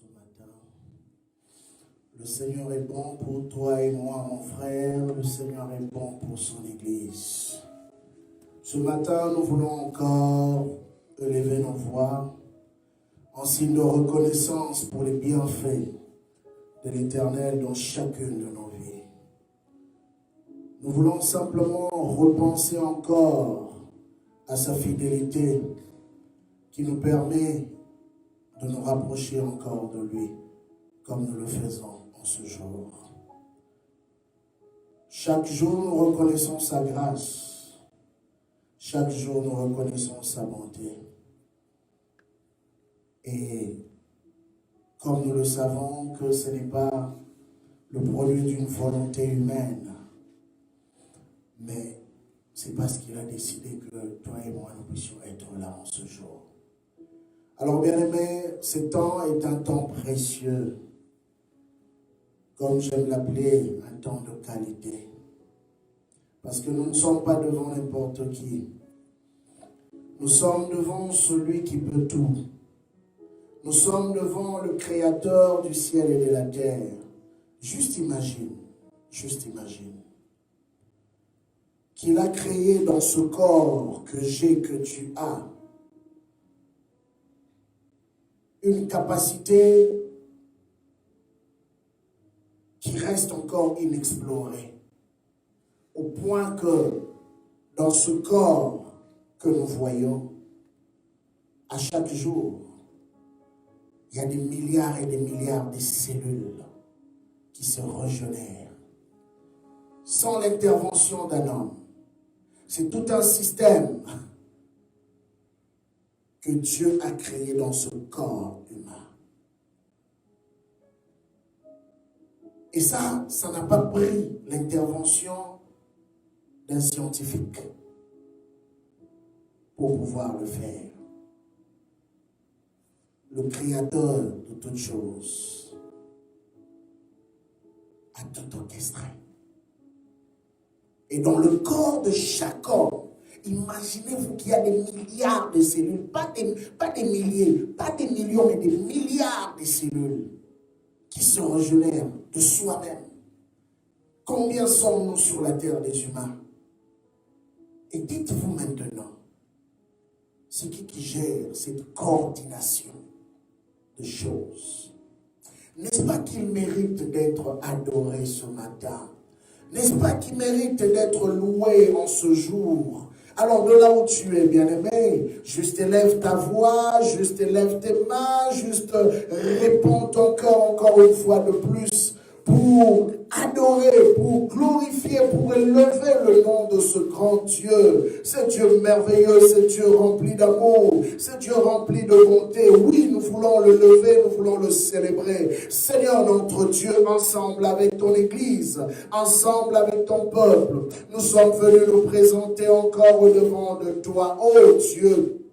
ce matin. Le Seigneur est bon pour toi et moi, mon frère. Le Seigneur est bon pour son Église. Ce matin, nous voulons encore élever nos voix en signe de reconnaissance pour les bienfaits de l'Éternel dans chacune de nos vies. Nous voulons simplement repenser encore à sa fidélité qui nous permet de nous rapprocher encore de lui comme nous le faisons en ce jour. Chaque jour, nous reconnaissons sa grâce. Chaque jour, nous reconnaissons sa bonté. Et comme nous le savons que ce n'est pas le produit d'une volonté humaine, mais c'est parce qu'il a décidé que toi et moi, nous puissions être là en ce jour. Alors, bien-aimés, ce temps est un temps précieux, comme j'aime l'appeler, un temps de qualité. Parce que nous ne sommes pas devant n'importe qui. Nous sommes devant celui qui peut tout. Nous sommes devant le Créateur du ciel et de la terre. Juste imagine, qu'il a créé dans ce corps que j'ai, que tu as, une capacité qui reste encore inexplorée, au point que dans ce corps que nous voyons, à chaque jour, il y a des milliards et des milliards de cellules qui se régénèrent sans l'intervention d'un homme. C'est tout un système que Dieu a créé dans ce corps humain. Et ça n'a pas pris l'intervention d'un scientifique pour pouvoir le faire. Le Créateur de toutes choses a tout orchestré. Et dans le corps de chaque homme, imaginez-vous qu'il y a des milliards de cellules, pas des milliers, pas des millions, mais des milliards de cellules qui se régénèrent de soi-même. Combien sommes-nous sur la terre des humains? Et dites-vous maintenant, c'est qui gère cette coordination de choses? N'est-ce pas qu'il mérite d'être adoré ce matin? N'est-ce pas qu'il mérite d'être loué en ce jour? Alors de là où tu es, bien-aimé, juste élève ta voix, juste élève tes mains, juste réponds ton cœur encore une fois de plus pour adorer, pour glorifier, pour élever le nom de ce grand Dieu. Ce Dieu merveilleux, ce Dieu rempli d'amour, ce Dieu rempli de bonté. Oui, nous voulons le lever, nous voulons le célébrer. Seigneur notre Dieu, ensemble avec ton Église, ensemble avec ton peuple, nous sommes venus nous présenter encore au-devant de toi, ô Dieu,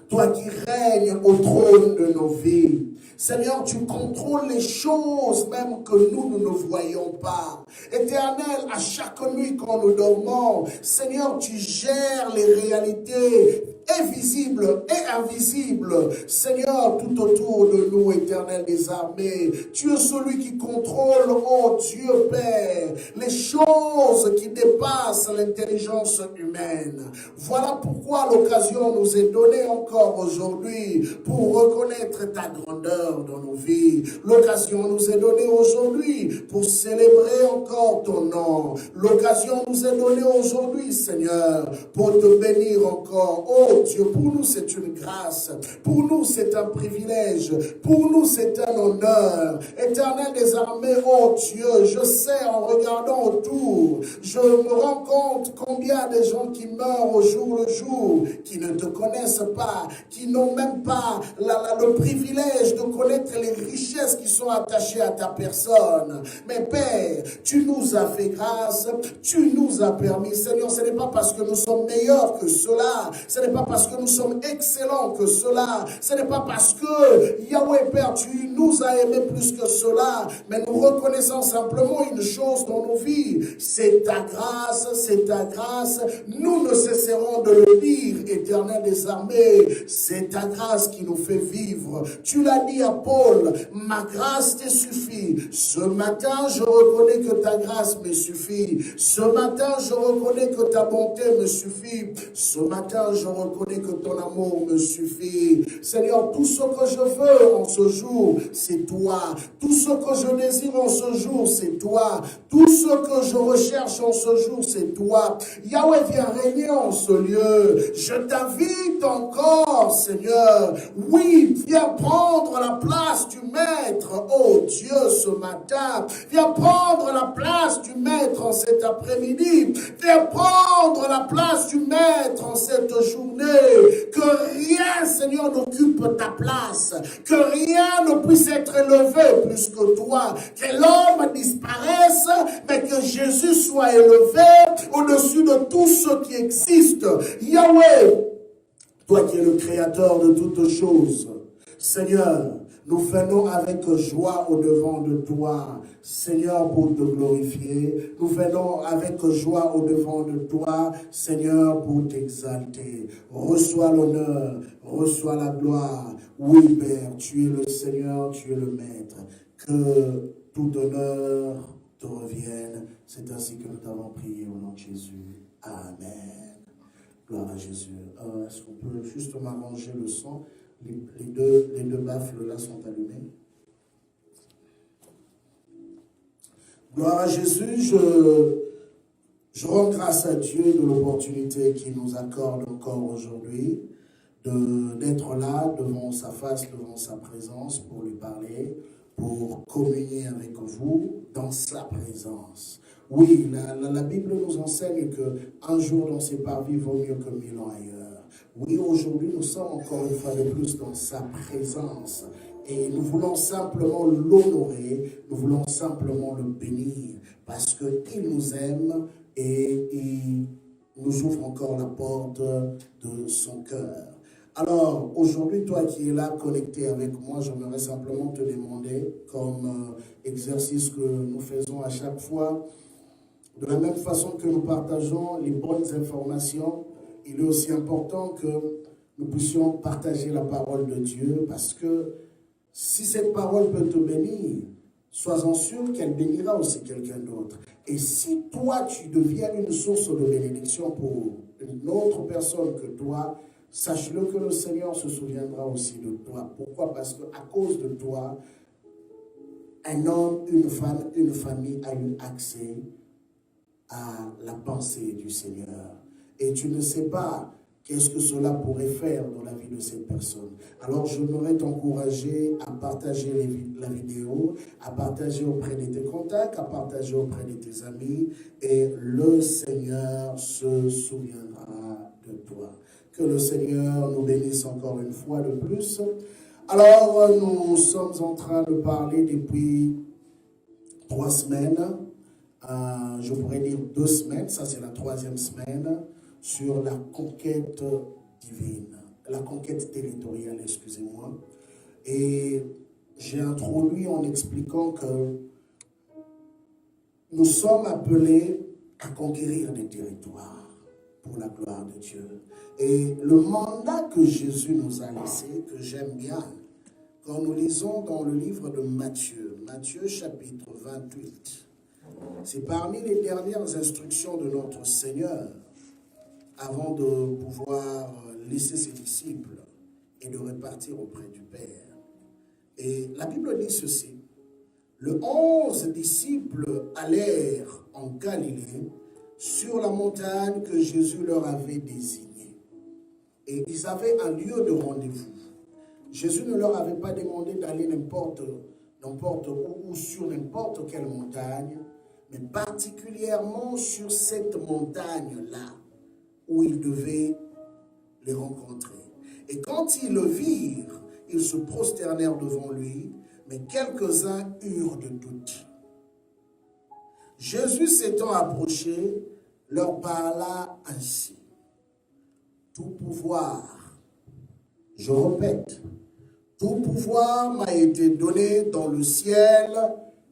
toi qui règnes au trône de nos vies. Seigneur, tu contrôles les choses même que nous ne voyons pas. Éternel, à chaque nuit quand nous dormons, Seigneur, tu gères les réalités invisibles et invisibles. Seigneur, tout autour de nous, Éternel des armées, tu es celui qui contrôle, oh Dieu Père, les choses qui dépassent l'intelligence humaine. Voilà pourquoi l'occasion nous est donnée encore aujourd'hui pour reconnaître ta grandeur dans nos vies. L'occasion nous est donnée aujourd'hui pour célébrer encore ton nom. L'occasion nous est donnée aujourd'hui, Seigneur, pour te bénir encore. Oh Dieu, pour nous c'est une grâce, pour nous c'est un privilège, pour nous c'est un honneur. Éternel des armées, oh Dieu, je sais en regardant autour, je me rends compte combien de gens qui meurent au jour le jour, qui ne te connaissent pas, qui n'ont même pas le privilège de connaître les richesses qui sont attachées à ta personne. Mais Père, tu nous as fait grâce, tu nous as permis. Seigneur, ce n'est pas parce que nous sommes meilleurs que cela, ce n'est pas parce que nous sommes excellents que cela. Ce n'est pas parce que Yahweh Père, tu nous as aimés plus que cela. Mais nous reconnaissons simplement une chose dans nos vies. C'est ta grâce, c'est ta grâce. Nous ne cesserons de le dire, Éternel des armées. C'est ta grâce qui nous fait vivre. Tu l'as dit à Paul, ma grâce te suffit. Ce matin, je reconnais que ta grâce me suffit. Ce matin, je reconnais que ta bonté me suffit. Ce matin, je reconnais que ton amour me suffit. Seigneur, tout ce que je veux en ce jour, c'est toi. Tout ce que je désire en ce jour, c'est toi. Tout ce que je recherche en ce jour, c'est toi. Yahweh, viens régner en ce lieu. Je t'invite encore, Seigneur. Oui, viens prendre la place du Maître, oh Dieu, ce matin. Viens prendre la place du Maître en cet après-midi. Viens prendre la place du Maître en cette journée. Que rien, Seigneur, n'occupe ta place. Que rien ne puisse être élevé plus que toi. Que l'homme disparaisse, mais que Jésus soit élevé au-dessus de tout ce qui existe. Yahweh, toi qui es le créateur de toutes choses, Seigneur, nous venons avec joie au-devant de toi, Seigneur, pour te glorifier. Nous venons avec joie au-devant de toi, Seigneur, pour t'exalter. Reçois l'honneur, reçois la gloire. Oui, Père, tu es le Seigneur, tu es le Maître. Que tout honneur te revienne. C'est ainsi que nous t'avons prié au nom de Jésus. Amen. Gloire à Jésus. Est-ce qu'on peut justement arranger le son? Les deux baffles là sont allumés. Gloire à Jésus. Je rends grâce à Dieu de l'opportunité qu'il nous accorde encore aujourd'hui d'être là devant sa face, devant sa présence pour lui parler, pour communier avec vous dans sa présence. Oui, la Bible nous enseigne qu'un jour dans ses parvis vaut mieux que 1000 ans ailleurs. Oui, aujourd'hui, nous sommes encore une fois de plus dans sa présence. Et nous voulons simplement l'honorer, nous voulons simplement le bénir, parce qu'il nous aime et il nous ouvre encore la porte de son cœur. Alors, aujourd'hui, toi qui es là, connecté avec moi, j'aimerais simplement te demander, comme exercice que nous faisons à chaque fois, de la même façon que nous partageons les bonnes informations, il est aussi important que nous puissions partager la parole de Dieu, parce que si cette parole peut te bénir, sois-en sûr qu'elle bénira aussi quelqu'un d'autre. Et si toi, tu deviens une source de bénédiction pour une autre personne que toi, sache-le que le Seigneur se souviendra aussi de toi. Pourquoi? Parce qu'à cause de toi, un homme, une femme, une famille a eu accès à la pensée du Seigneur. Et tu ne sais pas qu'est-ce que cela pourrait faire dans la vie de cette personne. Alors je voudrais t'encourager à partager la vidéo, à partager auprès de tes contacts, à partager auprès de tes amis, et le Seigneur se souviendra de toi. Que le Seigneur nous bénisse encore une fois de plus. Alors nous sommes en train de parler depuis 3 semaines, je pourrais dire 2 semaines, ça c'est la 3e semaine, sur la conquête divine, la conquête territoriale, excusez-moi. Et j'ai introduit en expliquant que nous sommes appelés à conquérir des territoires pour la gloire de Dieu. Et le mandat que Jésus nous a laissé, que j'aime bien, quand nous lisons dans le livre de Matthieu, Matthieu chapitre 28, c'est parmi les dernières instructions de notre Seigneur avant de pouvoir laisser ses disciples et de repartir auprès du Père. Et la Bible dit ceci: les 11 disciples allèrent en Galilée sur la montagne que Jésus leur avait désignée. Et ils avaient un lieu de rendez-vous. Jésus ne leur avait pas demandé d'aller n'importe où ou sur n'importe quelle montagne, mais particulièrement sur cette montagne-là, où ils devaient les rencontrer. Et quand ils le virent, ils se prosternèrent devant lui, mais quelques-uns eurent de doute. Jésus s'étant approché, leur parla ainsi: Tout pouvoir, je répète, tout pouvoir m'a été donné dans le ciel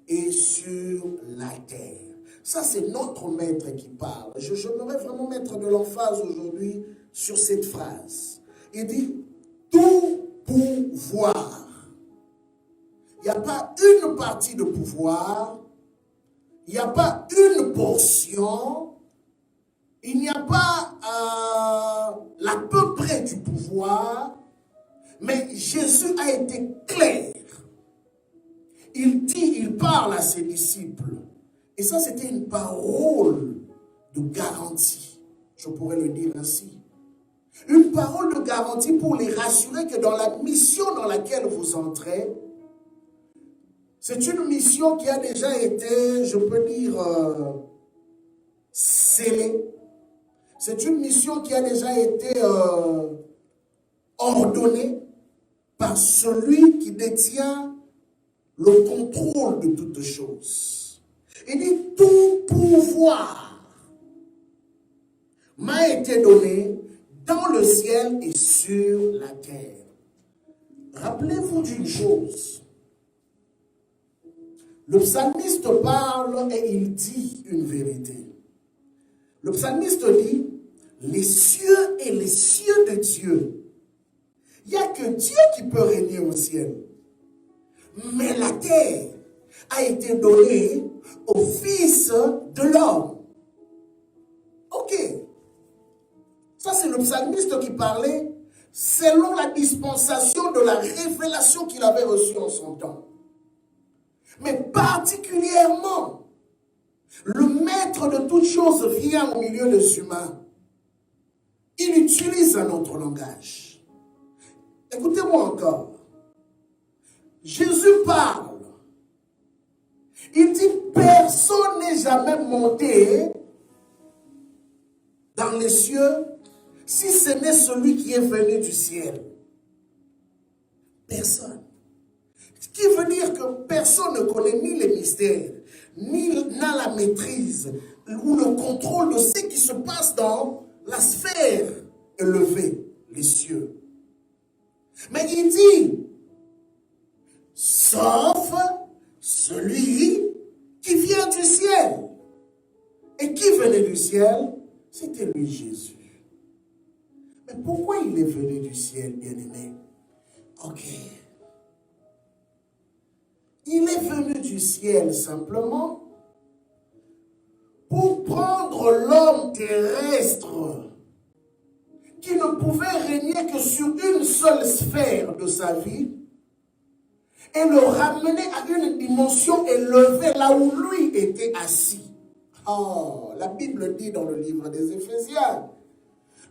et sur la terre. Ça, c'est notre maître qui parle. J'aimerais vraiment mettre de l'emphase aujourd'hui sur cette phrase. Il dit, tout pouvoir. Il n'y a pas une partie de pouvoir, il n'y a pas une portion, il n'y a pas l'à peu près du pouvoir, mais Jésus a été clair. Il dit, il parle à ses disciples. Et ça, c'était une parole de garantie. Je pourrais le dire ainsi. Une parole de garantie pour les rassurer que dans la mission dans laquelle vous entrez, c'est une mission qui a déjà été, je peux dire, scellée. C'est une mission qui a déjà été ordonnée par celui qui détient le contrôle de toutes choses. Il dit, tout pouvoir m'a été donné dans le ciel et sur la terre. Rappelez-vous d'une chose. Le psalmiste parle et il dit une vérité. Le psalmiste dit, les cieux et les cieux de Dieu. Il n'y a que Dieu qui peut régner au ciel. Mais la terre a été donnée au Fils de l'homme. Ok. Ça, c'est le psalmiste qui parlait selon la dispensation de la révélation qu'il avait reçue en son temps. Mais particulièrement, le maître de toutes choses vient au milieu des humains. Il utilise un autre langage. Écoutez-moi encore. Jésus parle. Il dit, personne n'est jamais monté dans les cieux si ce n'est celui qui est venu du ciel. Personne. Ce qui veut dire que personne ne connaît ni les mystères, ni n'a la maîtrise ou le contrôle de ce qui se passe dans la sphère élevée, les cieux. Mais il dit, sauf celui qui vient du ciel. Et qui venait du ciel? C'était lui, Jésus. Mais pourquoi il est venu du ciel, bien-aimé? Ok. Il est venu du ciel simplement pour prendre l'homme terrestre qui ne pouvait régner que sur une seule sphère de sa vie et le ramener à une dimension élevée là où lui était assis. Oh, la Bible dit dans le livre des Éphésiens,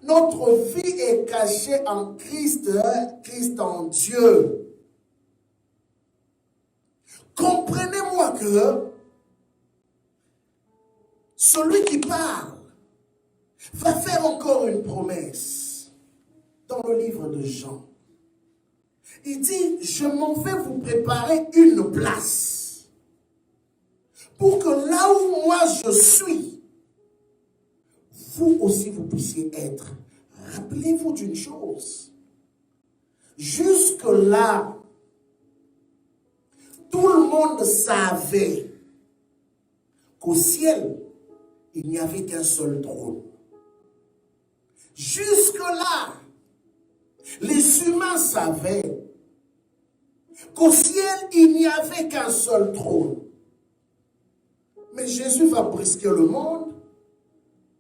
notre vie est cachée en Christ, Christ en Dieu. Comprenez-moi que celui qui parle va faire encore une promesse dans le livre de Jean. Il dit, je m'en vais vous préparer une place pour que là où moi je suis, vous aussi vous puissiez être. Rappelez-vous d'une chose. Jusque-là, tout le monde savait qu'au ciel, il n'y avait qu'un seul trône. Jusque-là, les humains savaient qu'au ciel, il n'y avait qu'un seul trône. Mais Jésus va brusquer le monde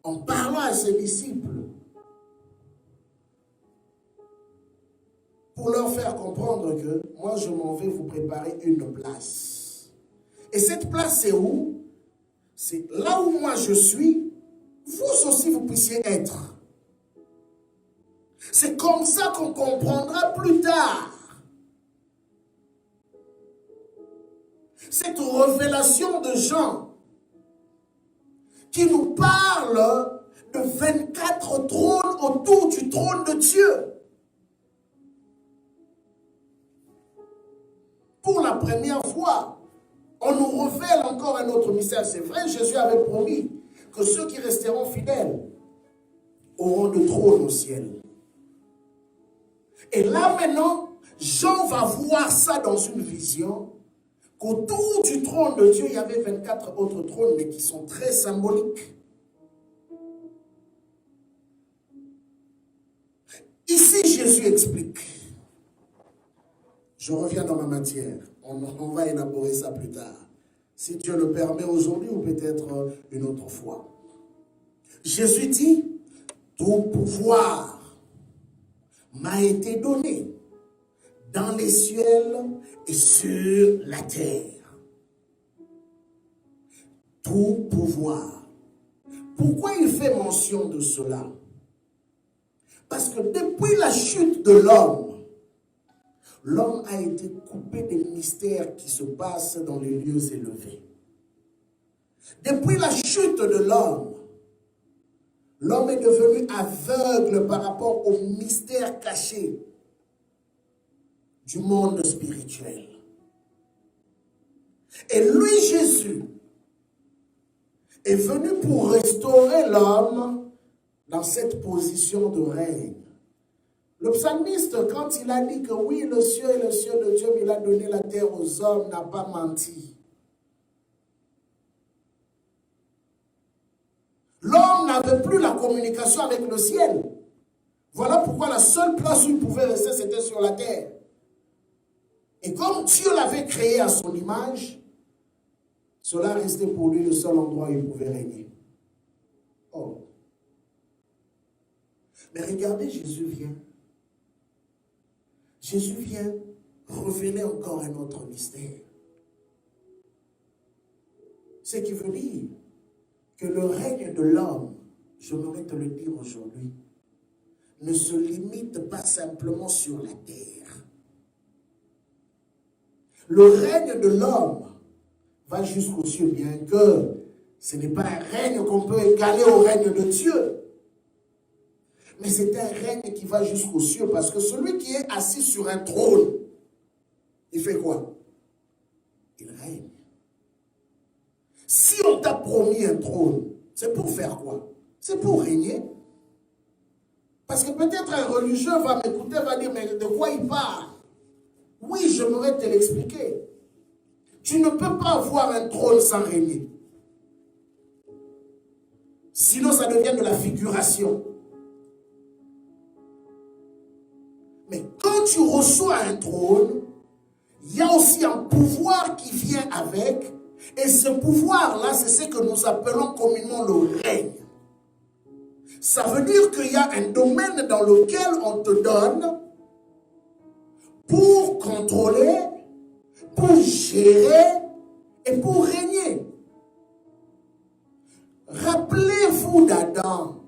en parlant à ses disciples pour leur faire comprendre que moi, je m'en vais vous préparer une place. Et cette place, c'est où? C'est là où moi je suis, vous aussi vous puissiez être. C'est comme ça qu'on comprendra plus tard cette révélation de Jean qui nous parle de 24 trônes autour du trône de Dieu. Pour la première fois, on nous révèle encore un autre mystère. C'est vrai, Jésus avait promis que ceux qui resteront fidèles auront de trône au ciel. Et là maintenant, Jean va voir ça dans une vision, qu'autour du trône de Dieu, il y avait 24 autres trônes, mais qui sont très symboliques. Ici, Jésus explique. Je reviens dans ma matière. On va élaborer ça plus tard. Si Dieu le permet aujourd'hui ou peut-être une autre fois. Jésus dit, tout pouvoir m'a été donné dans les cieux et sur la terre. Tout pouvoir. Pourquoi il fait mention de cela? Parce que depuis la chute de l'homme, l'homme a été coupé des mystères qui se passent dans les lieux élevés. Depuis la chute de l'homme, l'homme est devenu aveugle par rapport aux mystères cachés du monde spirituel. Et lui, Jésus, est venu pour restaurer l'homme dans cette position de règne. Le psalmiste, quand il a dit que oui, le ciel est le ciel de Dieu, mais il a donné la terre aux hommes, n'a pas menti. L'homme n'avait plus la communication avec le ciel. Voilà pourquoi la seule place où il pouvait rester, c'était sur la terre. Et comme Dieu l'avait créé à son image, cela restait pour lui le seul endroit où il pouvait régner. Oh. Mais regardez, Jésus vient. Jésus vient révéler encore un autre mystère. Ce qui veut dire que le règne de l'homme, je voudrais te le dire aujourd'hui, ne se limite pas simplement sur la terre. Le règne de l'homme va jusqu'aux cieux, bien que ce n'est pas un règne qu'on peut égaler au règne de Dieu. Mais c'est un règne qui va jusqu'aux cieux, parce que celui qui est assis sur un trône, il fait quoi? Il règne. Si on t'a promis un trône, c'est pour faire quoi? C'est pour régner. Parce que peut-être un religieux va m'écouter, va dire, mais de quoi il parle? Oui, je m'aurais te l'expliquer. Tu ne peux pas avoir un trône sans régner. Sinon, ça devient de la figuration. Mais quand tu reçois un trône, il y a aussi un pouvoir qui vient avec. Et ce pouvoir-là, c'est ce que nous appelons communément le règne. Ça veut dire qu'il y a un domaine dans lequel on te donne pour contrôler, pour gérer et pour régner. Rappelez-vous d'Adam.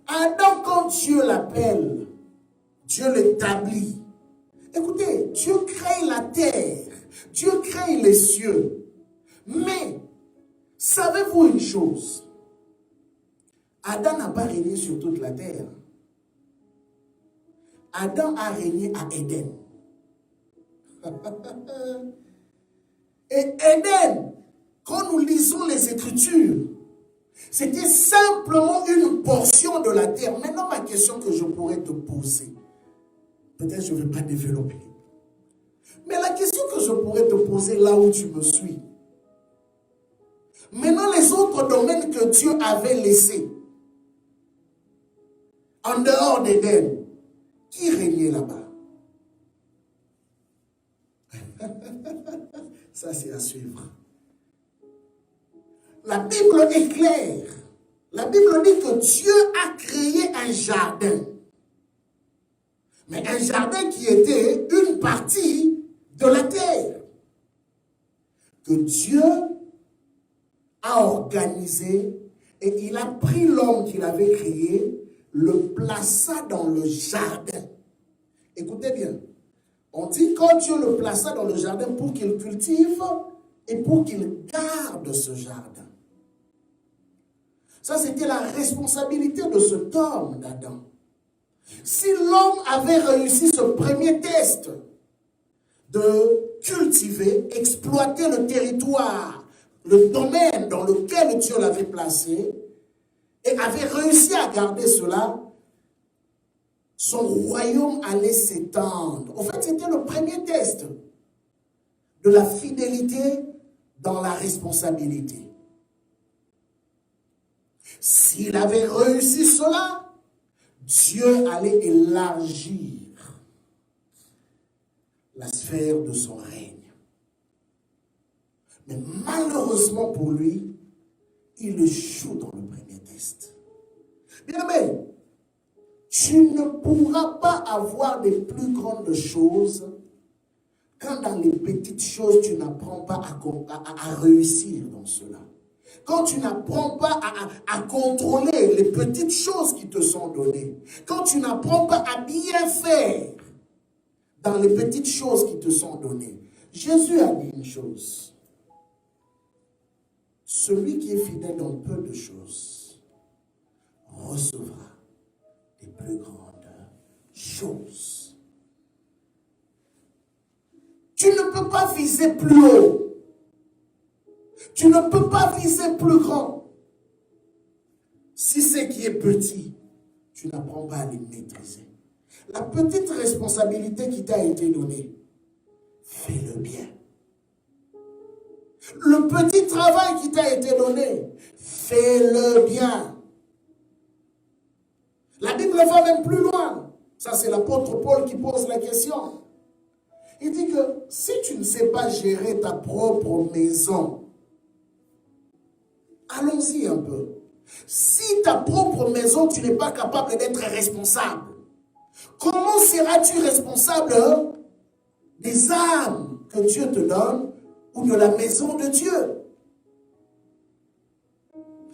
Adam, quand Dieu l'appelle, Dieu l'établit. Écoutez, Dieu crée la terre, Dieu crée les cieux. Mais, savez-vous une chose? Adam n'a pas régné sur toute la terre. Adam a régné à Éden. Et Éden, quand nous lisons les Écritures, c'était simplement une portion de la terre. Maintenant, ma question que je pourrais te poser, peut-être je ne vais pas développer. Mais la question que je pourrais te poser là où tu me suis, maintenant les autres domaines que Dieu avait laissés, en dehors d'Éden, qui régnait là-bas? Ça, c'est à suivre. La Bible est claire. La Bible dit que Dieu a créé un jardin. Mais un jardin qui était une partie de la terre. Que Dieu a organisé et il a pris l'homme qu'il avait créé, le plaça dans le jardin. Écoutez bien. On dit quand Dieu le plaça dans le jardin pour qu'il cultive et pour qu'il garde ce jardin. Ça, c'était la responsabilité de cet homme d'Adam. Si l'homme avait réussi ce premier test de cultiver, exploiter le territoire, le domaine dans lequel Dieu l'avait placé, et avait réussi à garder cela, son royaume allait s'étendre. En fait, c'était le premier test de la fidélité dans la responsabilité. S'il avait réussi cela, Dieu allait élargir la sphère de son règne. Mais malheureusement pour lui, il échoue dans le premier test. Bien aimé, tu ne pourras pas avoir des plus grandes choses quand dans les petites choses, tu n'apprends pas à réussir dans cela. Quand tu n'apprends pas à contrôler les petites choses qui te sont données. Quand tu n'apprends pas à bien faire dans les petites choses qui te sont données. Jésus a dit une chose. Celui qui est fidèle dans peu de choses recevra des plus grandes choses. Tu ne peux pas viser plus haut. Tu ne peux pas viser plus grand. Si ce qui est petit, tu n'apprends pas à les maîtriser. La petite responsabilité qui t'a été donnée, fais-le bien. Le petit travail qui t'a été donné, fais-le bien. La Bible va même plus loin. Ça, c'est l'apôtre Paul qui pose la question. Il dit que si tu ne sais pas gérer ta propre maison, allons-y un peu. Si ta propre maison, tu n'es pas capable d'être responsable, comment seras-tu responsable des âmes que Dieu te donne ou de la maison de Dieu?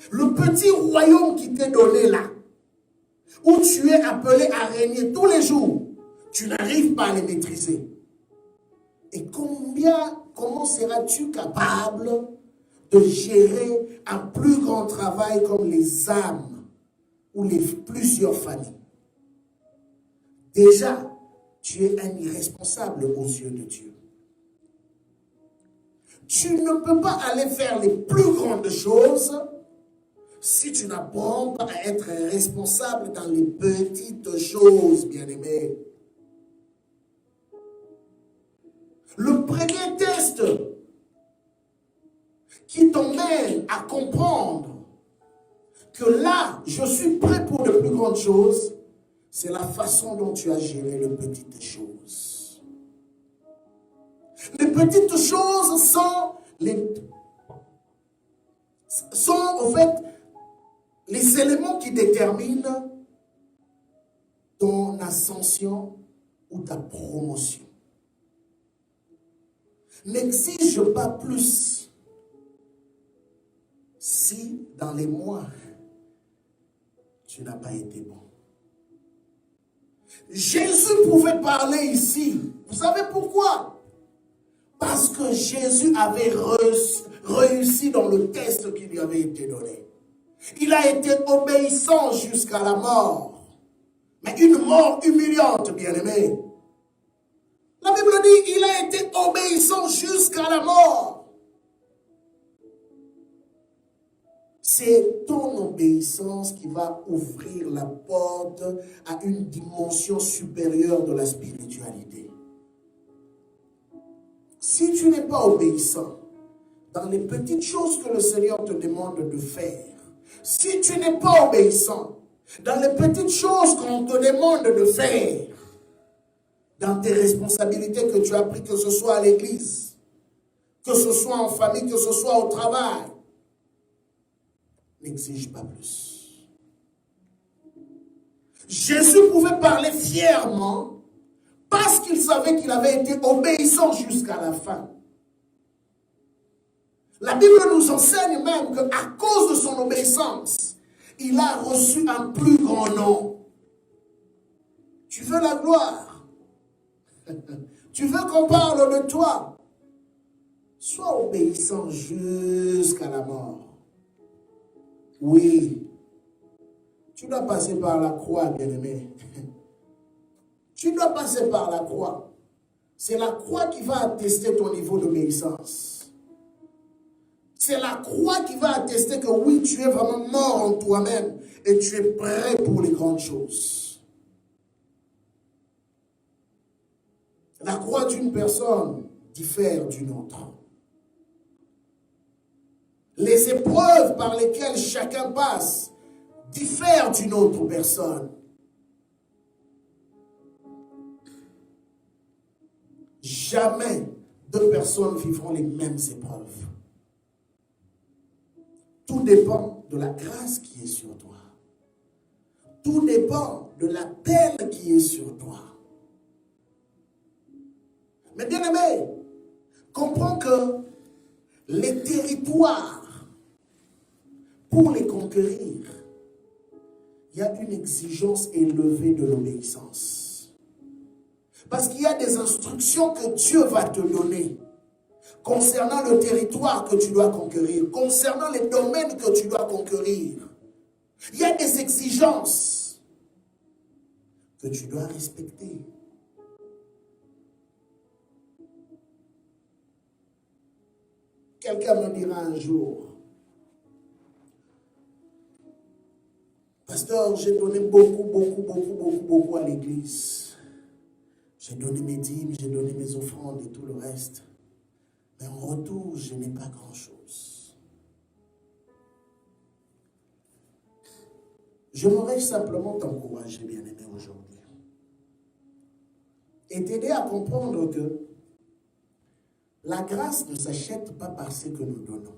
Le petit royaume qui t'est donné là, où tu es appelé à régner tous les jours, tu n'arrives pas à les maîtriser. Et comment seras-tu capable de gérer un plus grand travail comme les âmes ou plusieurs familles? Déjà, tu es un irresponsable aux yeux de Dieu. Tu ne peux pas aller faire les plus grandes choses si tu n'apprends pas à être responsable dans les petites choses, bien-aimés. Le premier test qui t'emmène à comprendre que là, je suis prêt pour de plus grandes choses, c'est la façon dont tu as géré les petites choses. Les petites choses sont en fait les éléments qui déterminent ton ascension ou ta promotion. N'exige pas plus si dans les mois, tu n'as pas été bon. Jésus pouvait parler ici. Vous savez pourquoi? Parce que Jésus avait réussi dans le test qui lui avait été donné. Il a été obéissant jusqu'à la mort. Mais une mort humiliante, bien-aimé. La Bible dit, il a été obéissant jusqu'à la mort. C'est ton obéissance qui va ouvrir la porte à une dimension supérieure de la spiritualité. Si tu n'es pas obéissant dans les petites choses que le Seigneur te demande de faire, si tu n'es pas obéissant dans les petites choses qu'on te demande de faire, dans tes responsabilités que tu as prises, que ce soit à l'église, que ce soit en famille, que ce soit au travail, n'exige pas plus. Jésus pouvait parler fièrement parce qu'il savait qu'il avait été obéissant jusqu'à la fin. La Bible nous enseigne même qu'à cause de son obéissance, il a reçu un plus grand nom. Tu veux la gloire? Tu veux qu'on parle de toi? Sois obéissant jusqu'à la mort. Oui. Tu dois passer par la croix, bien-aimé. Tu dois passer par la croix. C'est la croix qui va attester ton niveau d'obéissance. C'est la croix qui va attester que oui, tu es vraiment mort en toi-même et tu es prêt pour les grandes choses. La croix d'une personne diffère d'une autre. Les épreuves par lesquelles chacun passe diffèrent d'une autre personne. Jamais deux personnes vivront les mêmes épreuves. Tout dépend de la grâce qui est sur toi. Tout dépend de l'appel qui est sur toi. Mais bien aimé, comprends que les territoires, pour les conquérir, il y a une exigence élevée de l'obéissance. Parce qu'il y a des instructions que Dieu va te donner concernant le territoire que tu dois conquérir, concernant les domaines que tu dois conquérir. Il y a des exigences que tu dois respecter. Quelqu'un me dira un jour, pasteur, j'ai donné beaucoup à l'église. J'ai donné mes dîmes, j'ai donné mes offrandes et tout le reste. Mais en retour, je n'ai pas grand-chose. J'aimerais simplement t'encourager, bien-aimé, aujourd'hui. Et t'aider à comprendre que la grâce ne s'achète pas par ce que nous donnons.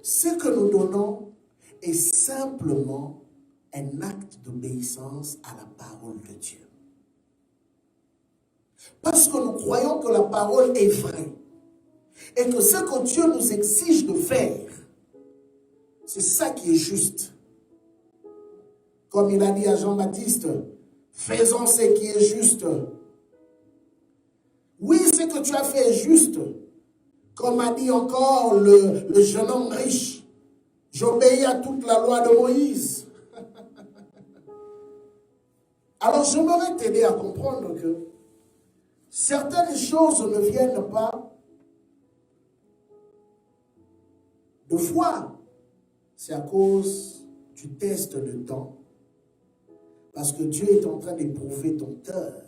Ce que nous donnons est simplement un acte d'obéissance à la parole de Dieu. Parce que nous croyons que la parole est vraie et que ce que Dieu nous exige de faire, c'est ça qui est juste. Comme il a dit à Jean-Baptiste, faisons ce qui est juste. Oui, ce que tu as fait est juste. Comme a dit encore le jeune homme riche, j'obéis à toute la loi de Moïse. Alors j'aimerais t'aider à comprendre que certaines choses ne viennent pas de foi. C'est à cause du test de temps. Parce que Dieu est en train d'éprouver ton cœur.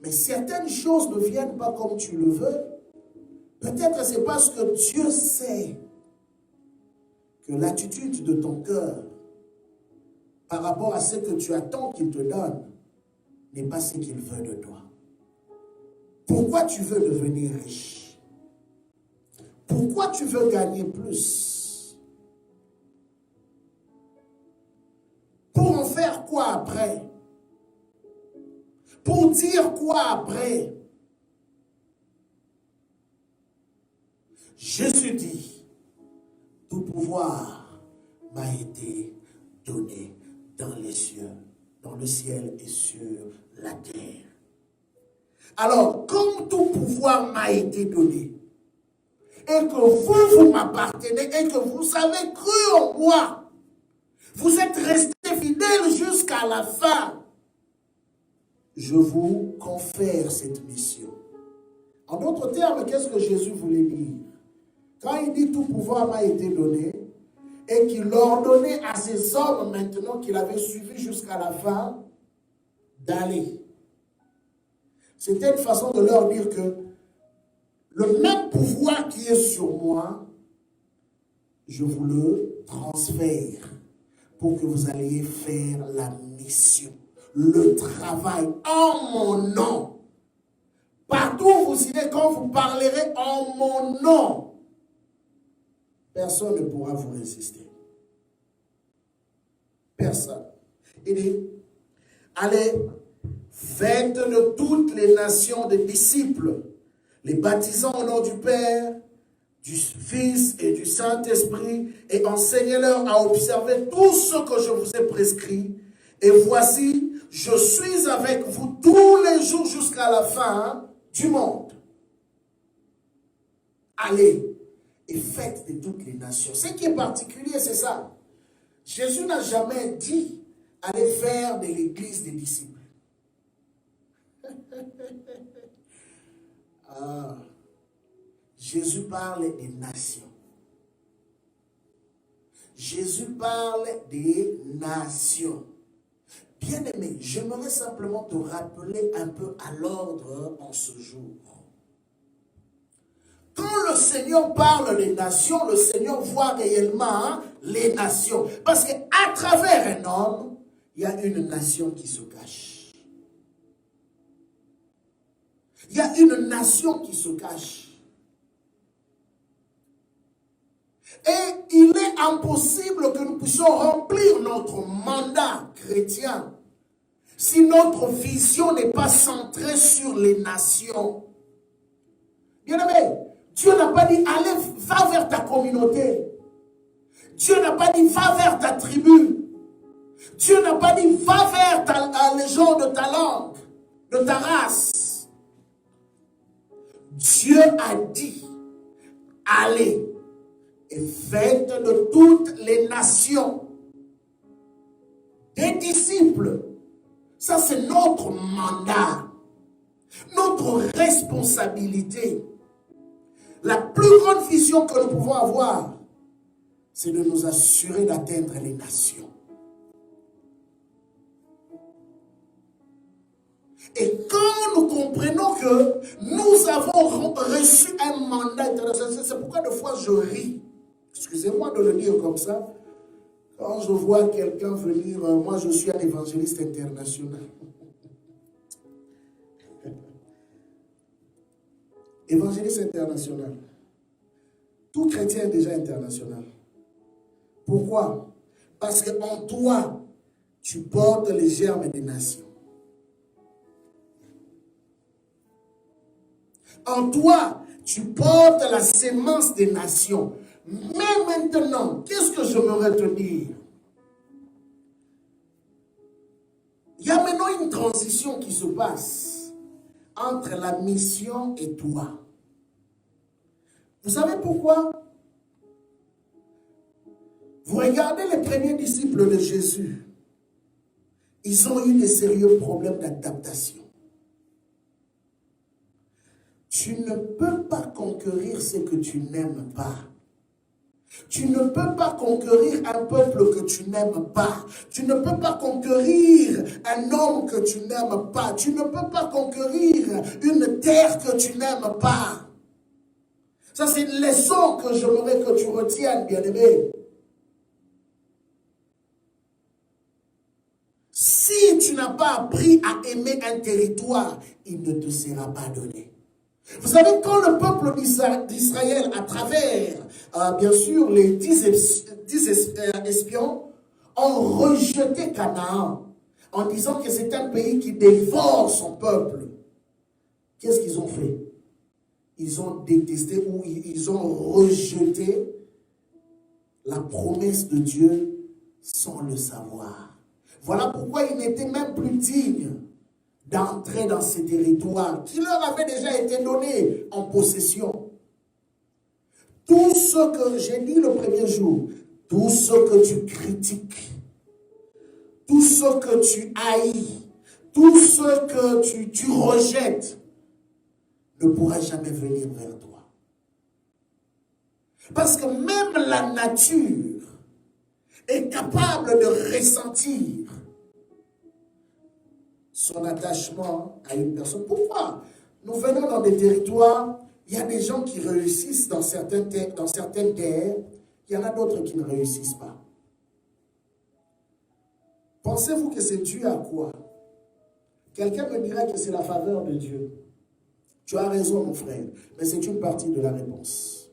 Mais certaines choses ne viennent pas comme tu le veux. Peut-être c'est parce que Dieu sait que l'attitude de ton cœur par rapport à ce que tu attends qu'il te donne n'est pas ce qu'il veut de toi. Pourquoi tu veux devenir riche? Pourquoi tu veux gagner plus? Pour en faire quoi après? Pour dire quoi après? Jésus dit, tout pouvoir m'a été donné dans les cieux, dans le ciel et sur la terre. Alors, comme tout pouvoir m'a été donné, et que vous m'appartenez, et que vous avez cru en moi, vous êtes restés fidèles jusqu'à la fin, je vous confère cette mission. En d'autres termes, qu'est-ce que Jésus voulait dire? Quand il dit tout pouvoir m'a été donné, et qu'il ordonnait à ces hommes maintenant qu'il avait suivis jusqu'à la fin, d'aller. C'était une façon de leur dire que le même pouvoir qui est sur moi, je vous le transfère pour que vous alliez faire la mission, le travail en mon nom. Partout où vous irez, quand vous parlerez en mon nom, personne ne pourra vous résister. Personne. Il dit, allez, faites de toutes les nations des disciples, les baptisant au nom du Père, du Fils et du Saint-Esprit, et enseignez-leur à observer tout ce que je vous ai prescrit. Et voici, je suis avec vous tous les jours jusqu'à la fin du monde. Allez et faites de toutes les nations. Ce qui est particulier, c'est ça. Jésus n'a jamais dit, allez faire de l'église des disciples. Jésus parle des nations. Jésus parle des nations. Bien-aimé, j'aimerais simplement te rappeler un peu à l'ordre en ce jour. Quand le Seigneur parle des nations, le Seigneur voit réellement les nations. Parce qu'à travers un homme, il y a une nation qui se cache. Il y a une nation qui se cache. Et il est impossible que nous puissions remplir notre mandat chrétien si notre vision n'est pas centrée sur les nations. Bien-aimé, Dieu n'a pas dit, allez, va vers ta communauté. Dieu n'a pas dit, va vers ta tribu. Dieu n'a pas dit, va vers les gens de ta langue, de ta race. Dieu a dit, allez et faites de toutes les nations des disciples. Ça, c'est notre mandat, notre responsabilité. La plus grande vision que nous pouvons avoir, c'est de nous assurer d'atteindre les nations. Et quand nous comprenons que nous avons reçu un mandat international, c'est pourquoi des fois je ris. Excusez-moi de le dire comme ça. Quand je vois quelqu'un venir, moi je suis un évangéliste international. Évangéliste international. Tout chrétien est déjà international. Pourquoi? Parce qu'en toi, tu portes les germes des nations. En toi, tu portes la sémence des nations. Mais maintenant, qu'est-ce que j'aimerais te dire? Il y a maintenant une transition qui se passe entre la mission et toi. Vous savez pourquoi? Vous regardez les premiers disciples de Jésus. Ils ont eu des sérieux problèmes d'adaptation. Tu ne peux pas conquérir ce que tu n'aimes pas. Tu ne peux pas conquérir un peuple que tu n'aimes pas. Tu ne peux pas conquérir un homme que tu n'aimes pas. Tu ne peux pas conquérir une terre que tu n'aimes pas. Ça, c'est une leçon que j'aimerais que tu retiennes, bien-aimé. Si tu n'as pas appris à aimer un territoire, il ne te sera pas donné. Vous savez, quand le peuple d'Israël, à travers, bien sûr, les 10 espions, ont rejeté Canaan, en disant que c'est un pays qui dévore son peuple, qu'est-ce qu'ils ont fait? Ils ont détesté ou ils ont rejeté la promesse de Dieu sans le savoir. Voilà pourquoi ils n'étaient même plus dignes d'entrer dans ces territoires qui leur avaient déjà été donnés en possession. Tout ce que j'ai dit le premier jour, tout ce que tu critiques, tout ce que tu haïs, tout ce que tu rejettes, ne pourra jamais venir vers toi. Parce que même la nature est capable de ressentir son attachement à une personne. Pourquoi? Nous venons dans des territoires, il y a des gens qui réussissent dans certaines terres, il y en a d'autres qui ne réussissent pas. Pensez-vous que c'est dû à quoi? Quelqu'un me dirait que c'est la faveur de Dieu. Tu as raison, mon frère, mais c'est une partie de la réponse.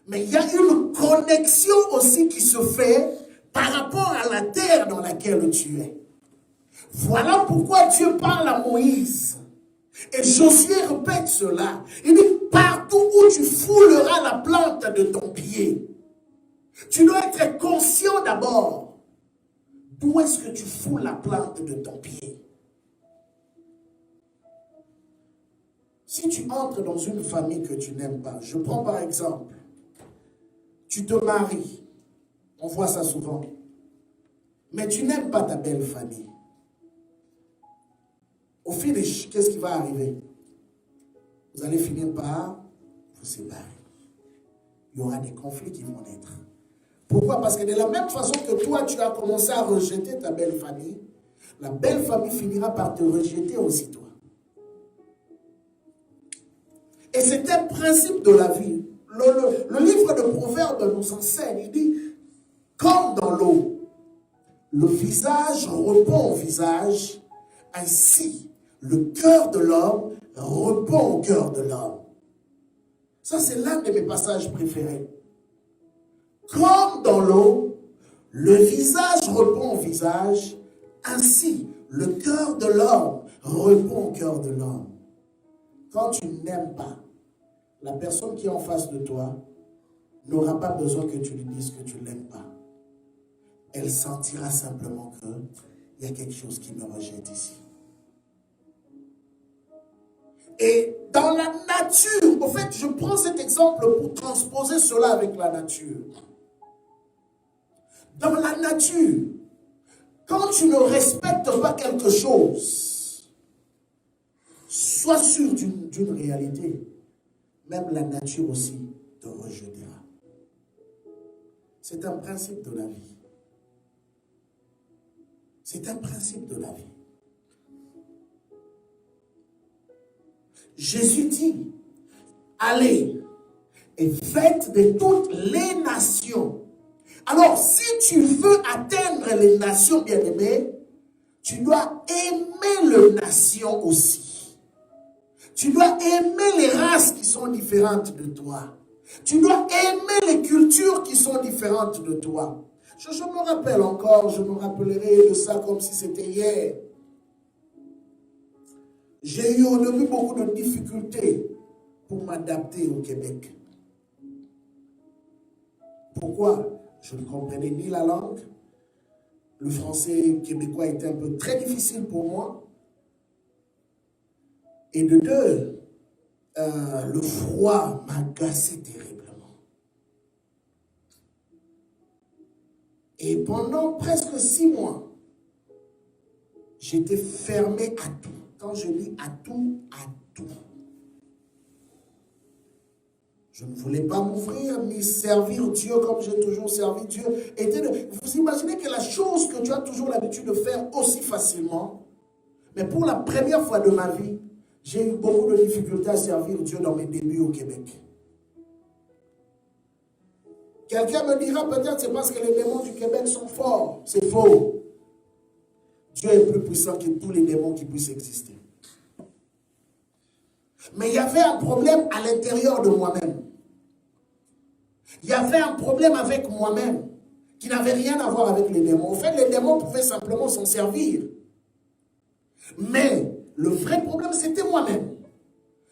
Mais il y a une connexion aussi qui se fait par rapport à la terre dans laquelle tu es. Voilà pourquoi Dieu parle à Moïse. Et Josué répète cela. Il dit, partout où tu fouleras la plante de ton pied, tu dois être conscient d'abord d'où est-ce que tu foules la plante de ton pied. Si tu entres dans une famille que tu n'aimes pas, je prends par exemple, tu te maries, on voit ça souvent, mais tu n'aimes pas ta belle famille. Au finish, qu'est-ce qui va arriver? Vous allez finir par vous séparer. Il y aura des conflits qui vont naître. Pourquoi? Parce que de la même façon que toi, tu as commencé à rejeter ta belle famille, la belle famille finira par te rejeter aussi toi. Et c'est un principe de la vie. Le livre de Proverbes nous enseigne, il dit, comme dans l'eau, le visage répond au visage, ainsi le cœur de l'homme répond au cœur de l'homme. Ça, c'est l'un de mes passages préférés. Comme dans l'eau, le visage répond au visage, ainsi le cœur de l'homme répond au cœur de l'homme. Quand tu n'aimes pas, la personne qui est en face de toi n'aura pas besoin que tu lui dises que tu ne l'aimes pas. Elle sentira simplement qu'il y a quelque chose qui me rejette ici. Et dans la nature, en fait, je prends cet exemple pour transposer cela avec la nature. Dans la nature, quand tu ne respectes pas quelque chose, sois sûr d'une réalité. Même la nature aussi te rejetera. C'est un principe de la vie. C'est un principe de la vie. Jésus dit, allez et faites de toutes les nations. Alors, si tu veux atteindre les nations bien-aimées, tu dois aimer les nations aussi. Tu dois aimer les races qui sont différentes de toi. Tu dois aimer les cultures qui sont différentes de toi. Je me rappelle encore, je me rappellerai de ça comme si c'était hier. J'ai eu au début beaucoup de difficultés pour m'adapter au Québec. Pourquoi? Je ne comprenais ni la langue. Le français québécois était un peu très difficile pour moi. Et de deux, le froid m'agaçait terriblement. Et pendant presque 6 mois, j'étais fermé à tout. Quand je dis à tout, à tout. Je ne voulais pas m'ouvrir ni servir Dieu comme j'ai toujours servi Dieu. Vous imaginez que la chose que tu as toujours l'habitude de faire aussi facilement, mais pour la première fois de ma vie, j'ai eu beaucoup de difficultés à servir Dieu dans mes débuts au Québec. Quelqu'un me dira peut-être c'est parce que les démons du Québec sont forts. C'est faux. Dieu est plus puissant que tous les démons qui puissent exister. Mais il y avait un problème à l'intérieur de moi-même. Il y avait un problème avec moi-même qui n'avait rien à voir avec les démons. En fait, les démons pouvaient simplement s'en servir. Mais le vrai problème, c'était moi-même.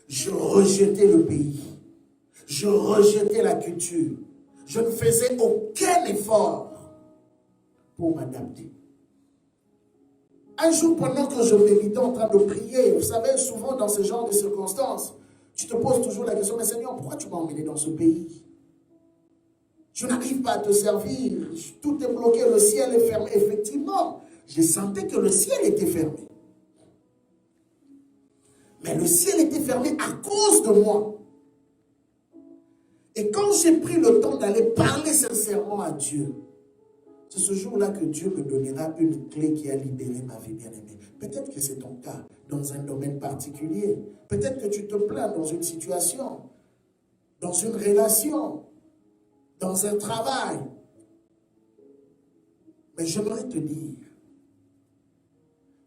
Je rejetais le pays. Je rejetais la culture. Je ne faisais aucun effort pour m'adapter. Un jour, pendant que je méditais en train de prier, vous savez, souvent dans ce genre de circonstances, tu te poses toujours la question, mais Seigneur, pourquoi tu m'as emmené dans ce pays? Je n'arrive pas à te servir, tout est bloqué, le ciel est fermé. Effectivement, je sentais que le ciel était fermé. Mais le ciel était fermé à cause de moi. Et quand j'ai pris le temps d'aller parler sincèrement à Dieu, c'est ce jour-là que Dieu me donnera une clé qui a libéré ma vie bien-aimée. Peut-être que c'est ton cas dans un domaine particulier. Peut-être que tu te plains dans une situation, dans une relation, dans un travail. Mais j'aimerais te dire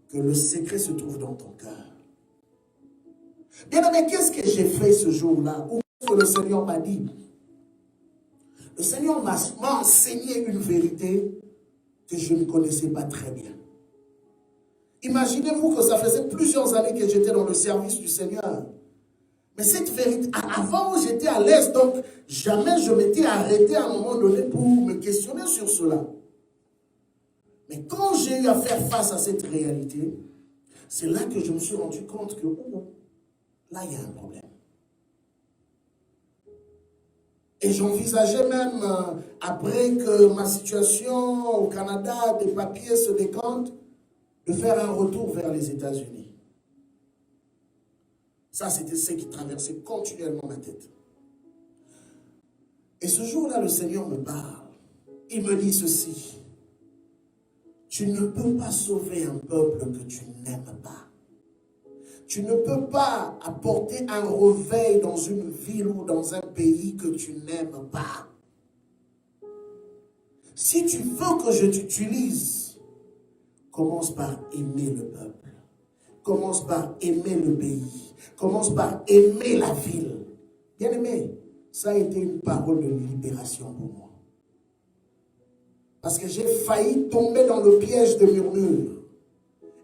que le secret se trouve dans ton cœur. Bien-aimé, qu'est-ce que j'ai fait ce jour-là? Ou qu'est-ce que le Seigneur m'a dit? Le Seigneur m'a enseigné une vérité que je ne connaissais pas très bien. Imaginez-vous que ça faisait plusieurs années que j'étais dans le service du Seigneur. Mais cette vérité, avant j'étais à l'aise, donc jamais je m'étais arrêté à un moment donné pour me questionner sur cela. Mais quand j'ai eu à faire face à cette réalité, c'est là que je me suis rendu compte que là il y a un problème. Et j'envisageais même, après que ma situation au Canada, des papiers se décantent, de faire un retour vers les États-Unis. Ça, c'était ce qui traversait continuellement ma tête. Et ce jour-là, le Seigneur me parle. il me dit ceci. Tu ne peux pas sauver un peuple que tu n'aimes pas. Tu ne peux pas apporter un réveil dans une ville ou dans un pays que tu n'aimes pas. Si tu veux que je t'utilise, commence par aimer le peuple. Commence par aimer le pays. Commence par aimer la ville. Bien aimé, ça a été une parole de libération pour moi. Parce que j'ai failli tomber dans le piège de murmure.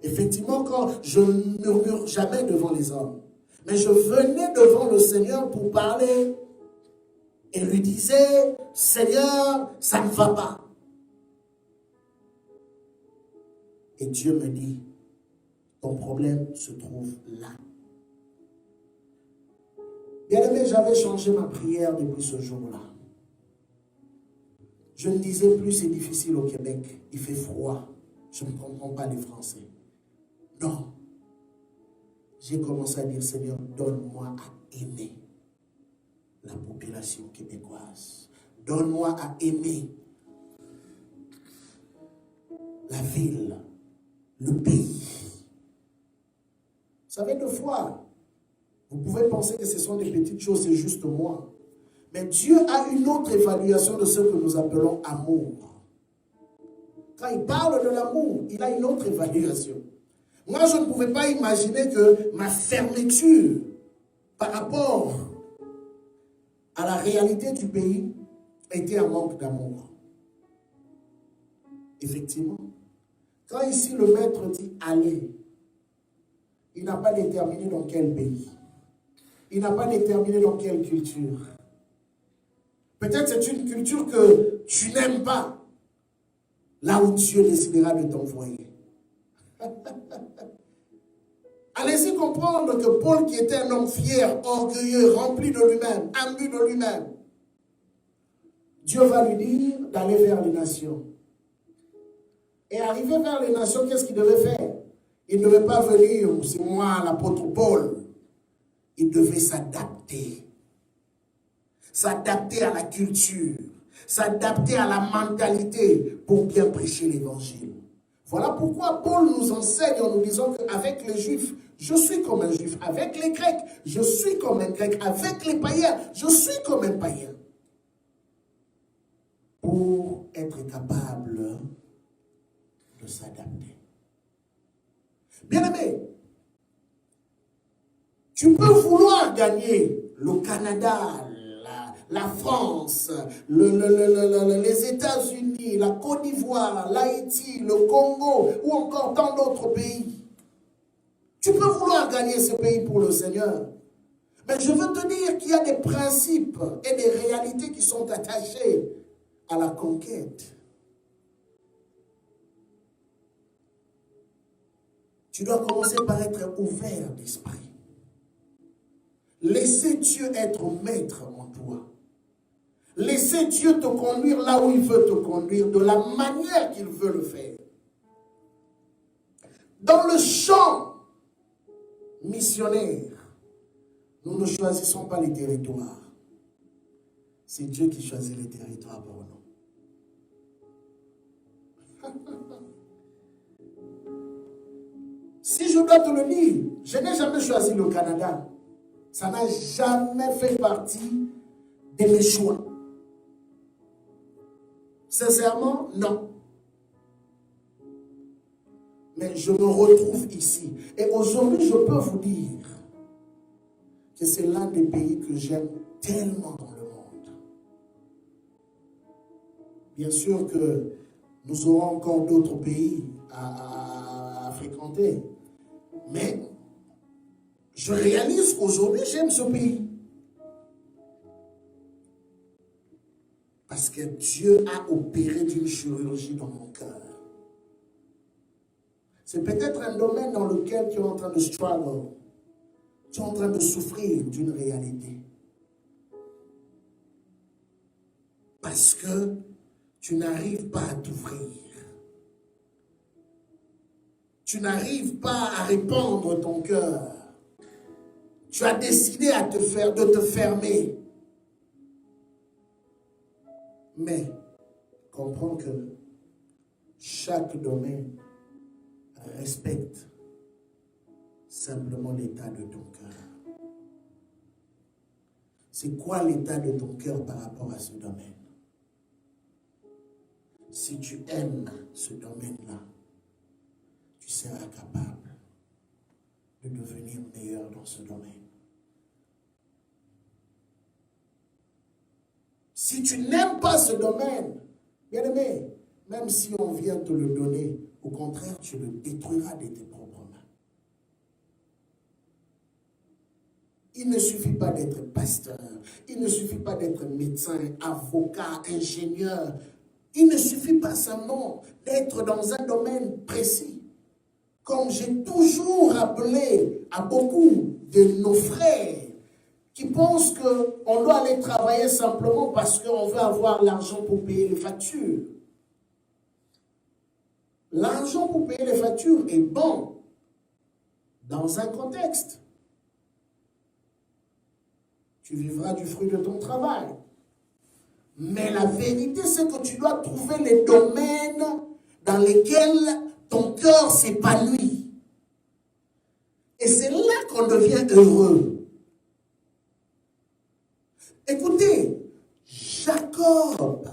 Effectivement, quand je ne murmure jamais devant les hommes, mais je venais devant le Seigneur pour parler et lui disais, Seigneur, ça ne va pas. Et Dieu me dit, ton problème se trouve là. Bien aimé, j'avais changé ma prière depuis ce jour-là. Je ne disais plus, c'est difficile au Québec, il fait froid, je ne comprends pas les Français. Non. J'ai commencé à dire, Seigneur, donne-moi à aimer la population québécoise. Donne-moi à aimer la ville, le pays. Vous savez, des fois, vous pouvez penser que ce sont des petites choses, c'est juste moi. Mais Dieu a une autre évaluation de ce que nous appelons amour. Quand il parle de l'amour, il a une autre évaluation. Moi, je ne pouvais pas imaginer que ma fermeture par rapport à la réalité du pays était un manque d'amour. Effectivement. Quand ici le maître dit « allez », il n'a pas déterminé dans quel pays. Il n'a pas déterminé dans quelle culture. Peut-être c'est une culture que tu n'aimes pas, là où Dieu décidera de t'envoyer. Allez-y comprendre que Paul, qui était un homme fier, orgueilleux, rempli de lui-même, imbu de lui-même, Dieu va lui dire d'aller vers les nations. Et arrivé vers les nations, qu'est-ce qu'il devait faire? Il ne devait pas venir, c'est moi l'apôtre Paul. Il devait s'adapter. S'adapter à la culture, s'adapter à la mentalité pour bien prêcher l'évangile. Voilà pourquoi Paul nous enseigne en nous disant qu'avec les Juifs, je suis comme un Juif. Avec les Grecs, je suis comme un Grec. Avec les païens, je suis comme un païen. Pour être capable de s'adapter. Bien-aimé, tu peux vouloir gagner le Canada, la France, les États-Unis, la Côte d'Ivoire, l'Haïti, le Congo ou encore tant d'autres pays. Tu peux vouloir gagner ce pays pour le Seigneur. Mais je veux te dire qu'il y a des principes et des réalités qui sont attachées à la conquête. Tu dois commencer par être ouvert d'esprit. Laissez Dieu être maître en toi. Laissez Dieu te conduire là où il veut te conduire, de la manière qu'il veut le faire. Dans le champ missionnaire, nous ne choisissons pas les territoires. C'est Dieu qui choisit les territoires pour nous. Si je dois te le dire, je n'ai jamais choisi le Canada. Ça n'a jamais fait partie de mes choix. Sincèrement, non. Mais je me retrouve ici. Et aujourd'hui, je peux vous dire que c'est l'un des pays que j'aime tellement dans le monde. Bien sûr que nous aurons encore d'autres pays à fréquenter. Mais je réalise qu'aujourd'hui, j'aime ce pays. Parce que Dieu a opéré d'une chirurgie dans mon cœur. C'est peut-être un domaine dans lequel tu es en train de struggle. Tu es en train de souffrir d'une réalité. Parce que tu n'arrives pas à t'ouvrir. Tu n'arrives pas à répandre ton cœur. Tu as décidé de te fermer. Mais, comprends que chaque domaine respecte simplement l'état de ton cœur. C'est quoi l'état de ton cœur par rapport à ce domaine? Si tu aimes ce domaine-là, tu seras capable de devenir meilleur dans ce domaine. Si tu n'aimes pas ce domaine, bien aimé, même si on vient te le donner, au contraire, tu le détruiras de tes propres mains. Il ne suffit pas d'être pasteur, il ne suffit pas d'être médecin, avocat, ingénieur. Il ne suffit pas seulement d'être dans un domaine précis. Comme j'ai toujours rappelé à beaucoup de nos frères qui pensent qu'on doit aller travailler simplement parce qu'on veut avoir l'argent pour payer les factures. L'argent pour payer les factures est bon dans un contexte. Tu vivras du fruit de ton travail. Mais la vérité, c'est que tu dois trouver les domaines dans lesquels ton cœur s'épanouit. Et c'est là qu'on devient heureux. Écoutez, Jacob,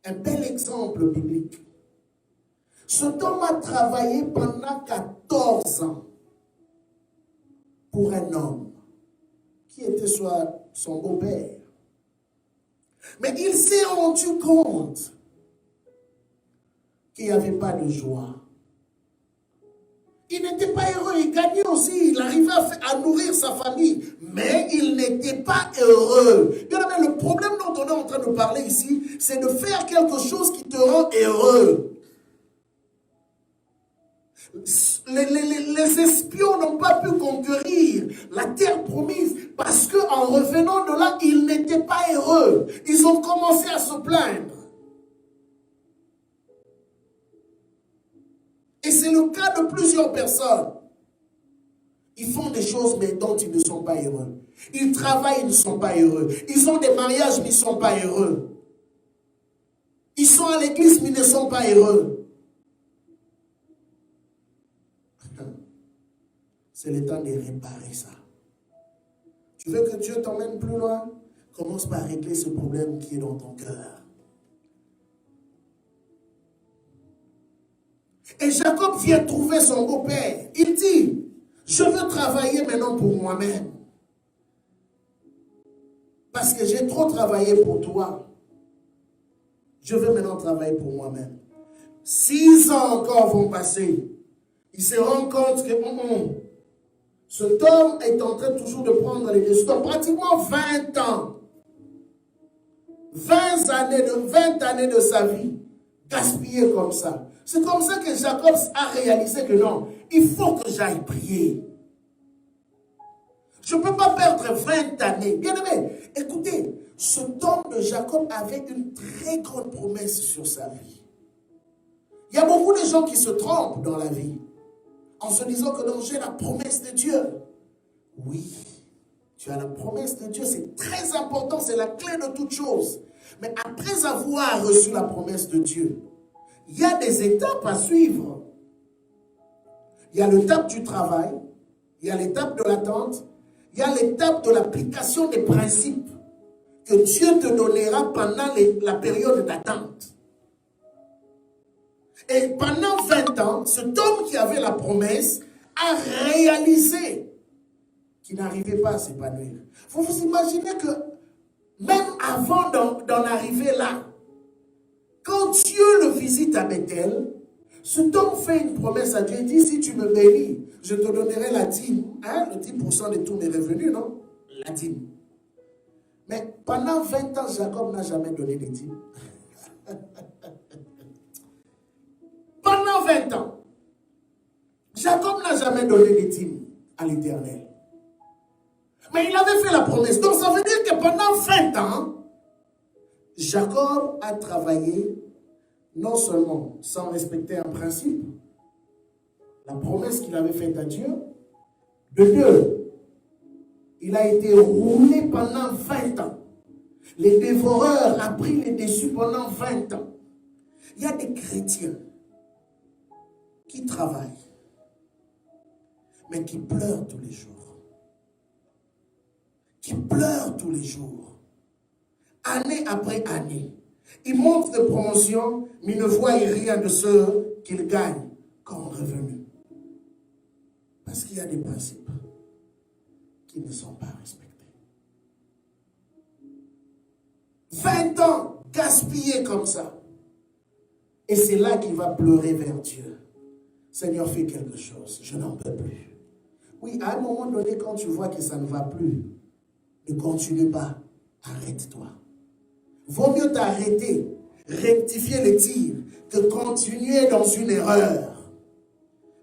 un bel exemple biblique. Cet homme a travaillé pendant 14 ans pour un homme qui était soit son beau-père. Mais il s'est rendu compte qu'il n'y avait pas de joie. Il n'était pas heureux, il gagnait aussi, il arrivait à nourrir sa famille, mais il n'était pas heureux. Le problème dont on est en train de parler ici, c'est de faire quelque chose qui te rend heureux. Les espions n'ont pas pu conquérir la terre promise parce qu'en revenant de là, ils n'étaient pas heureux. Ils ont commencé à se plaindre. Et c'est le cas de plusieurs personnes. Ils font des choses mais dont ils ne sont pas heureux. Ils travaillent, ils ne sont pas heureux. Ils ont des mariages, mais ils ne sont pas heureux. Ils sont à l'église, mais ils ne sont pas heureux. C'est le temps de réparer ça. Tu veux que Dieu t'emmène plus loin? Commence par régler ce problème qui est dans ton cœur. Et Jacob vient trouver son beau-père. Il dit, je veux travailler maintenant pour moi-même. Parce que j'ai trop travaillé pour toi. Je veux maintenant travailler pour moi-même. 6 ans encore vont passer. Il se rend compte que cet homme est en train toujours de prendre les décisions. Pratiquement 20 ans. 20 années de sa vie gaspillées comme ça. C'est comme ça que Jacob a réalisé que non, il faut que j'aille prier. Je ne peux pas perdre 20 années. Bien aimé, écoutez, cet homme de Jacob avait une très grande promesse sur sa vie. Il y a beaucoup de gens qui se trompent dans la vie en se disant que non, j'ai la promesse de Dieu. Oui, tu as la promesse de Dieu, c'est très important, c'est la clé de toute chose. Mais après avoir reçu la promesse de Dieu, il y a des étapes à suivre. Il y a l'étape du travail, il y a l'étape de l'attente, il y a l'étape de l'application des principes que Dieu te donnera pendant la période d'attente. Et pendant 20 ans, cet homme qui avait la promesse a réalisé qu'il n'arrivait pas à s'épanouir. Vous vous imaginez que même avant d'en arriver là, quand Dieu le visite à Bethel, cet homme fait une promesse à Dieu. Il dit, si tu me bénis, je te donnerai la dîme. Hein, le 10% de tous mes revenus, non? La dîme. Mais pendant 20 ans, Jacob n'a jamais donné de dîme. Pendant 20 ans, Jacob n'a jamais donné de dîme à l'Éternel. Mais il avait fait la promesse. Donc ça veut dire que pendant 20 ans, Jacob a travaillé non seulement sans respecter un principe, la promesse qu'il avait faite à Dieu, de deux, il a été roulé pendant 20 ans. Les dévoreurs ont pris les dessus pendant 20 ans. Il y a des chrétiens qui travaillent, mais qui pleurent tous les jours. Qui pleurent tous les jours. Année après année. Ils montent de promotion, mais ils ne voient rien de ce qu'ils gagnent comme revenu. Parce qu'il y a des principes qui ne sont pas respectés. 20 ans gaspillés comme ça. Et c'est là qu'il va pleurer vers Dieu. Seigneur, fais quelque chose, je n'en peux plus. Oui, à un moment donné, quand tu vois que ça ne va plus, ne continue pas, arrête-toi. Vaut mieux t'arrêter, rectifier les tirs, que continuer dans une erreur.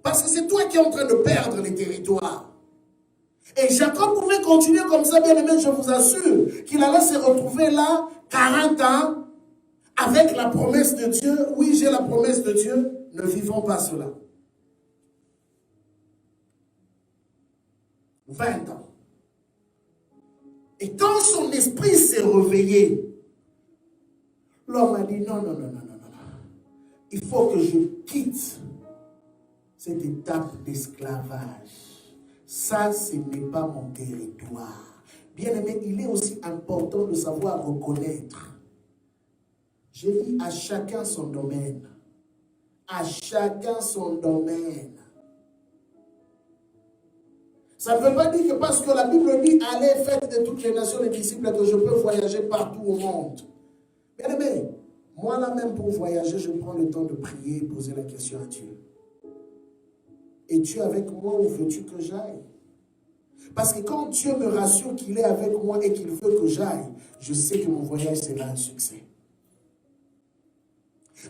Parce que c'est toi qui es en train de perdre les territoires. Et Jacob pouvait continuer comme ça, bien aimé, je vous assure, qu'il allait se retrouver là, 40 ans, avec la promesse de Dieu. Oui, j'ai la promesse de Dieu, ne vivons pas cela. 20 ans. Et quand son esprit s'est réveillé, l'homme a dit non. Il faut que je quitte cette étape d'esclavage. Ça, ce n'est pas mon territoire. Bien aimé, il est aussi important de savoir reconnaître. Je dis à chacun son domaine. À chacun son domaine. Ça ne veut pas dire que parce que la Bible dit « Allez, faites de toutes les nations les disciples » que je peux voyager partout au monde. Bien aimé, moi là même pour voyager, je prends le temps de prier et poser la question à Dieu. Es-tu avec moi ou veux-tu que j'aille? Parce que quand Dieu me rassure qu'il est avec moi et qu'il veut que j'aille, je sais que mon voyage sera un succès.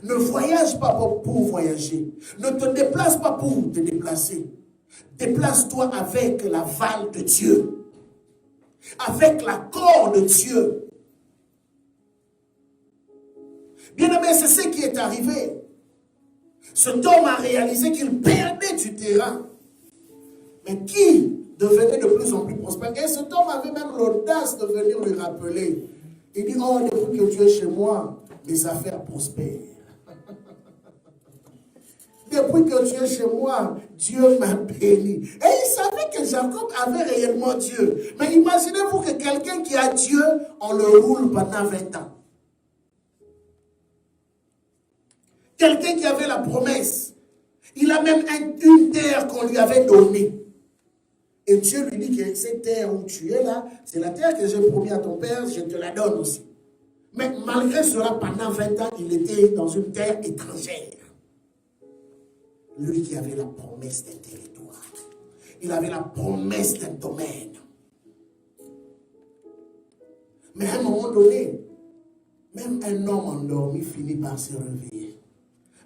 Ne voyage pas pour voyager. Ne te déplace pas pour te déplacer. Déplace-toi avec l'aval de Dieu. Avec l'accord de Dieu. Bien-aimé, c'est ce qui est arrivé. Cet homme a réalisé qu'il perdait du terrain. Mais qui devenait de plus en plus prospère. Et cet homme avait même l'audace de venir lui rappeler. Il dit, oh, depuis que tu es chez moi, mes affaires prospèrent. Depuis que tu es chez moi, Dieu m'a béni. Et il savait que Jacob avait réellement Dieu. Mais imaginez-vous que quelqu'un qui a Dieu, on le roule pendant 20 ans. Quelqu'un qui avait la promesse. Il a même une terre qu'on lui avait donnée. Et Dieu lui dit que cette terre où tu es là, c'est la terre que j'ai promis à ton père, je te la donne aussi. Mais malgré cela, pendant 20 ans, il était dans une terre étrangère. Lui qui avait la promesse d'un territoire. Il avait la promesse d'un domaine. Mais à un moment donné, même un homme endormi finit par se réveiller.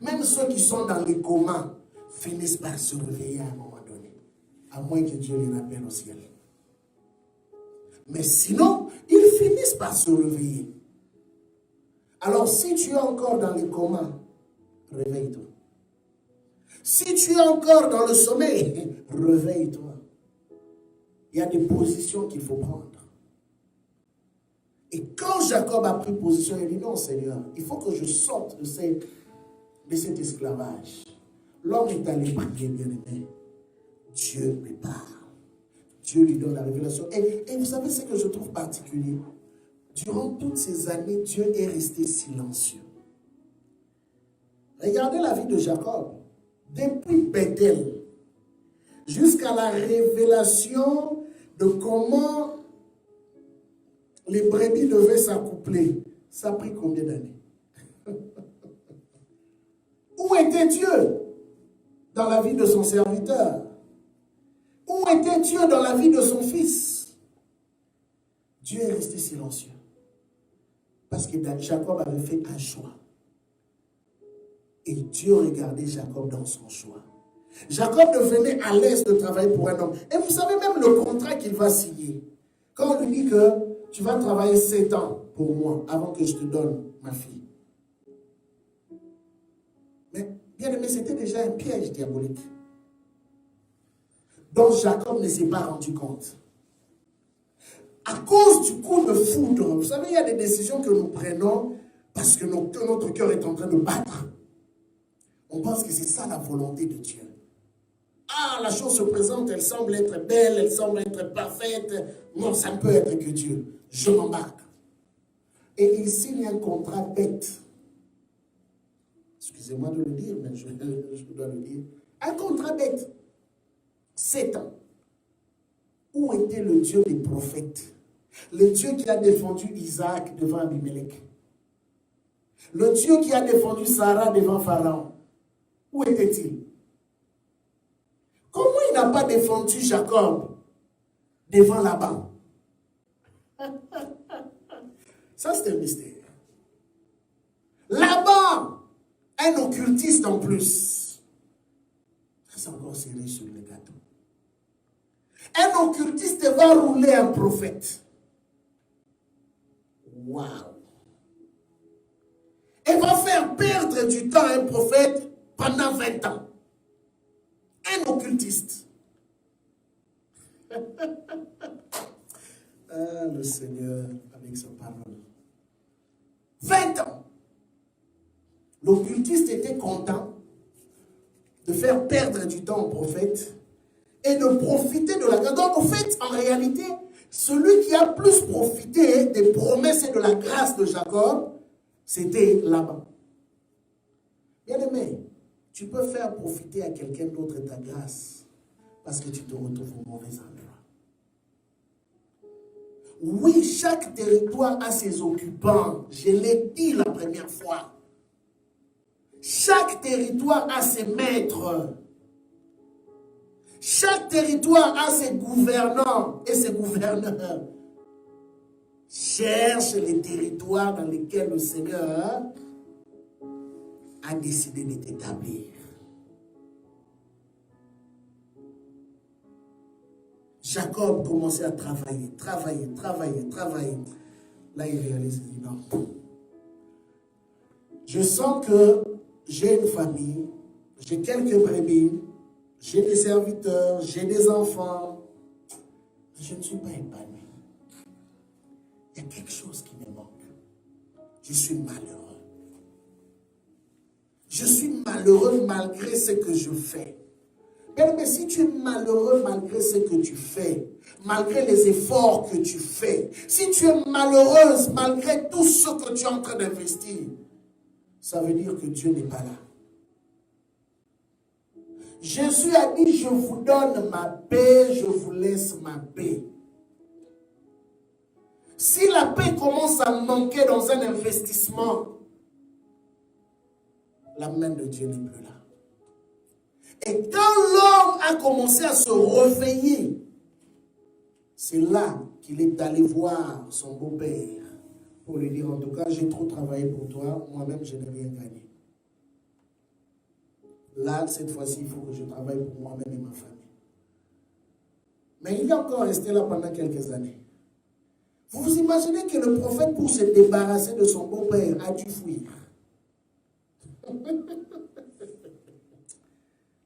Même ceux qui sont dans les comas finissent par se réveiller à un moment donné. À moins que Dieu les rappelle au ciel. Mais sinon, ils finissent par se réveiller. Alors si tu es encore dans les comas, réveille-toi. Si tu es encore dans le sommeil, réveille-toi. Il y a des positions qu'il faut prendre. Et quand Jacob a pris position, il dit non Seigneur, il faut que je sorte de cet esclavage. L'homme est allé prier, bien aimé. Dieu lui parle. Dieu lui donne la révélation. Et vous savez ce que je trouve particulier? Durant toutes ces années, Dieu est resté silencieux. Regardez la vie de Jacob. Depuis Bethel, jusqu'à la révélation de comment les brebis devaient s'accoupler, ça a pris combien d'années? Où était Dieu dans la vie de son serviteur? Où était Dieu dans la vie de son fils? Dieu est resté silencieux. Parce que Jacob avait fait un choix. Et Dieu regardait Jacob dans son choix. Jacob devenait à l'aise de travailler pour un homme. Et vous savez même le contrat qu'il va signer. Quand on lui dit que tu vas travailler 7 ans pour moi avant que je te donne ma fille. Mais bien aimé, c'était déjà un piège diabolique. Donc Jacob ne s'est pas rendu compte. à cause du coup de foudre, vous savez, il y a des décisions que nous prenons parce que notre cœur est en train de battre. On pense que c'est ça la volonté de Dieu. Ah, la chose se présente, elle semble être belle, elle semble être parfaite. Non, ça ne peut être que Dieu. Je m'embarque. Et il signe un contrat bête. Excusez-moi de le dire, mais je dois le dire. Un contrat bête. 7 ans. Où était le Dieu des prophètes? Le Dieu qui a défendu Isaac devant Abimelech. Le Dieu qui a défendu Sarah devant Pharaon. Où était-il? Comment il n'a pas défendu Jacob devant Laban? Ça, c'est un mystère. Laban, un occultiste en plus. Ça, c'est encore serré sur le gâteau. Un occultiste va rouler un prophète. Waouh! Et va faire perdre du temps à un prophète pendant 20 ans. Un occultiste. Ah, le Seigneur avec sa parole. 20 ans. L'occultiste était content de faire perdre du temps au prophète et de profiter de la grâce. Donc, en fait, en réalité, celui qui a plus profité des promesses et de la grâce de Jacob, c'était Laban. Bien-aimé, tu peux faire profiter à quelqu'un d'autre ta grâce parce que tu te retrouves au mauvais endroit. Oui, chaque territoire a ses occupants. Je l'ai dit la première fois. Chaque territoire a ses maîtres. Chaque territoire a ses gouvernants et ses gouverneurs. Cherche les territoires dans lesquels le Seigneur a décidé de t'établir. Jacob commençait à travailler. Là, il réalise, il dit non. Je sens que j'ai une famille, j'ai quelques brebis, j'ai des serviteurs, j'ai des enfants. Je ne suis pas épanoui. Il y a quelque chose qui me manque. Je suis malheureux. Je suis malheureux malgré ce que je fais. Mais si tu es malheureux malgré ce que tu fais, malgré les efforts que tu fais, si tu es malheureuse malgré tout ce que tu es en train d'investir, ça veut dire que Dieu n'est pas là. Jésus a dit, je vous donne ma paix, je vous laisse ma paix. Si la paix commence à manquer dans un investissement, la main de Dieu n'est plus là. Et quand l'homme a commencé à se réveiller, c'est là qu'il est allé voir son beau-père pour lui dire, en tout cas, j'ai trop travaillé pour toi, moi-même, je n'ai rien gagné. Là, cette fois-ci, il faut que je travaille pour moi-même et ma famille. Mais il est encore resté là pendant quelques années. Vous vous imaginez que le prophète, pour se débarrasser de son beau-père, a dû fuir.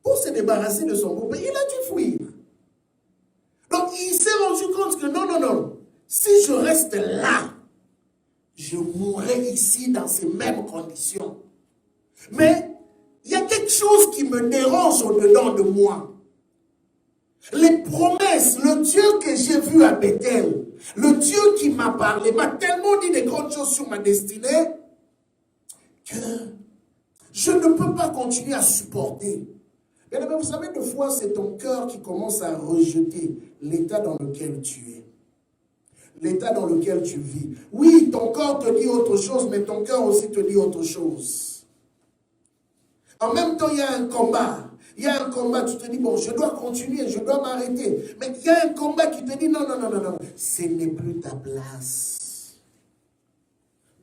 Pour se débarrasser de son beau-père, il a dû fuir. Donc, il s'est rendu compte que non. Si je reste là, je mourrai ici dans ces mêmes conditions. Mais il y a quelque chose qui me dérange au-dedans de moi. Les promesses, le Dieu que j'ai vu à Bethel, le Dieu qui m'a parlé, m'a tellement dit des grandes choses sur ma destinée que je ne peux pas continuer à supporter. Mais vous savez, des fois, c'est ton cœur qui commence à rejeter l'état dans lequel tu es. L'état dans lequel tu vis. Oui, ton corps te dit autre chose, mais ton cœur aussi te dit autre chose. En même temps, il y a un combat. Il y a un combat, tu te dis, bon, je dois continuer, je dois m'arrêter. Mais il y a un combat qui te dit, non, ce n'est plus ta place.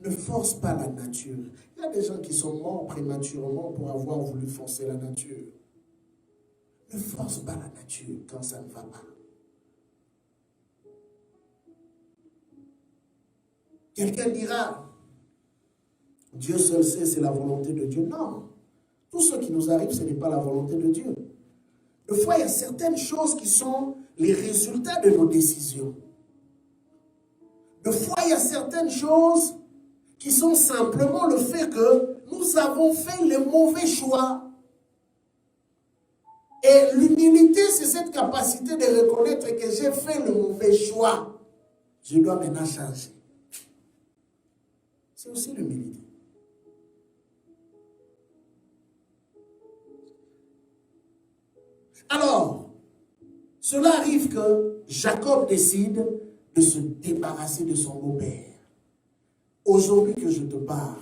Ne force pas la nature. Il y a des gens qui sont morts prématurément pour avoir voulu forcer la nature. Ne force pas la nature quand ça ne va pas. Quelqu'un dira, Dieu seul sait, c'est la volonté de Dieu. Non. Tout ce qui nous arrive, ce n'est pas la volonté de Dieu. Des fois, il y a certaines choses qui sont les résultats de nos décisions. Des fois, il y a certaines choses qui sont simplement le fait que nous avons fait les mauvais choix. Et l'humilité, c'est cette capacité de reconnaître que j'ai fait le mauvais choix. Je dois maintenant changer. C'est aussi l'humilité. Alors, cela arrive que Jacob décide de se débarrasser de son beau-père. Aujourd'hui que je te parle,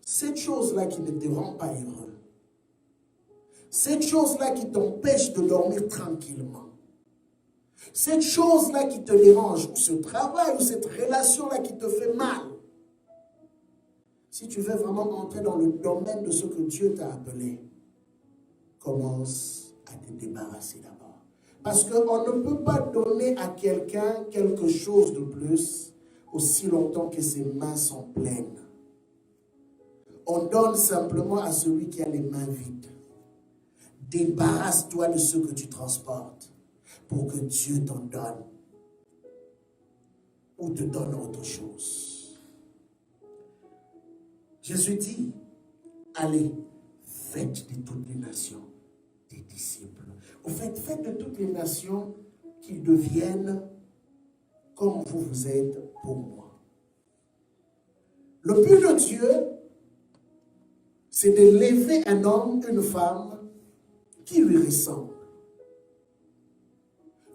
cette chose-là qui ne te rend pas heureux, cette chose-là qui t'empêche de dormir tranquillement, cette chose-là qui te dérange, ou ce travail, ou cette relation-là qui te fait mal, si tu veux vraiment entrer dans le domaine de ce que Dieu t'a appelé, commence à te débarrasser d'abord. Parce qu'on ne peut pas donner à quelqu'un quelque chose de plus aussi longtemps que ses mains sont pleines. On donne simplement à celui qui a les mains vides. Débarrasse-toi de ce que tu transportes pour que Dieu t'en donne ou te donne autre chose. Jésus dit, allez, faites de toutes les nations des disciples. Au fait, faites de toutes les nations qu'ils deviennent comme vous êtes pour moi. Le but de Dieu, c'est de lever un homme, une femme qui lui ressemble.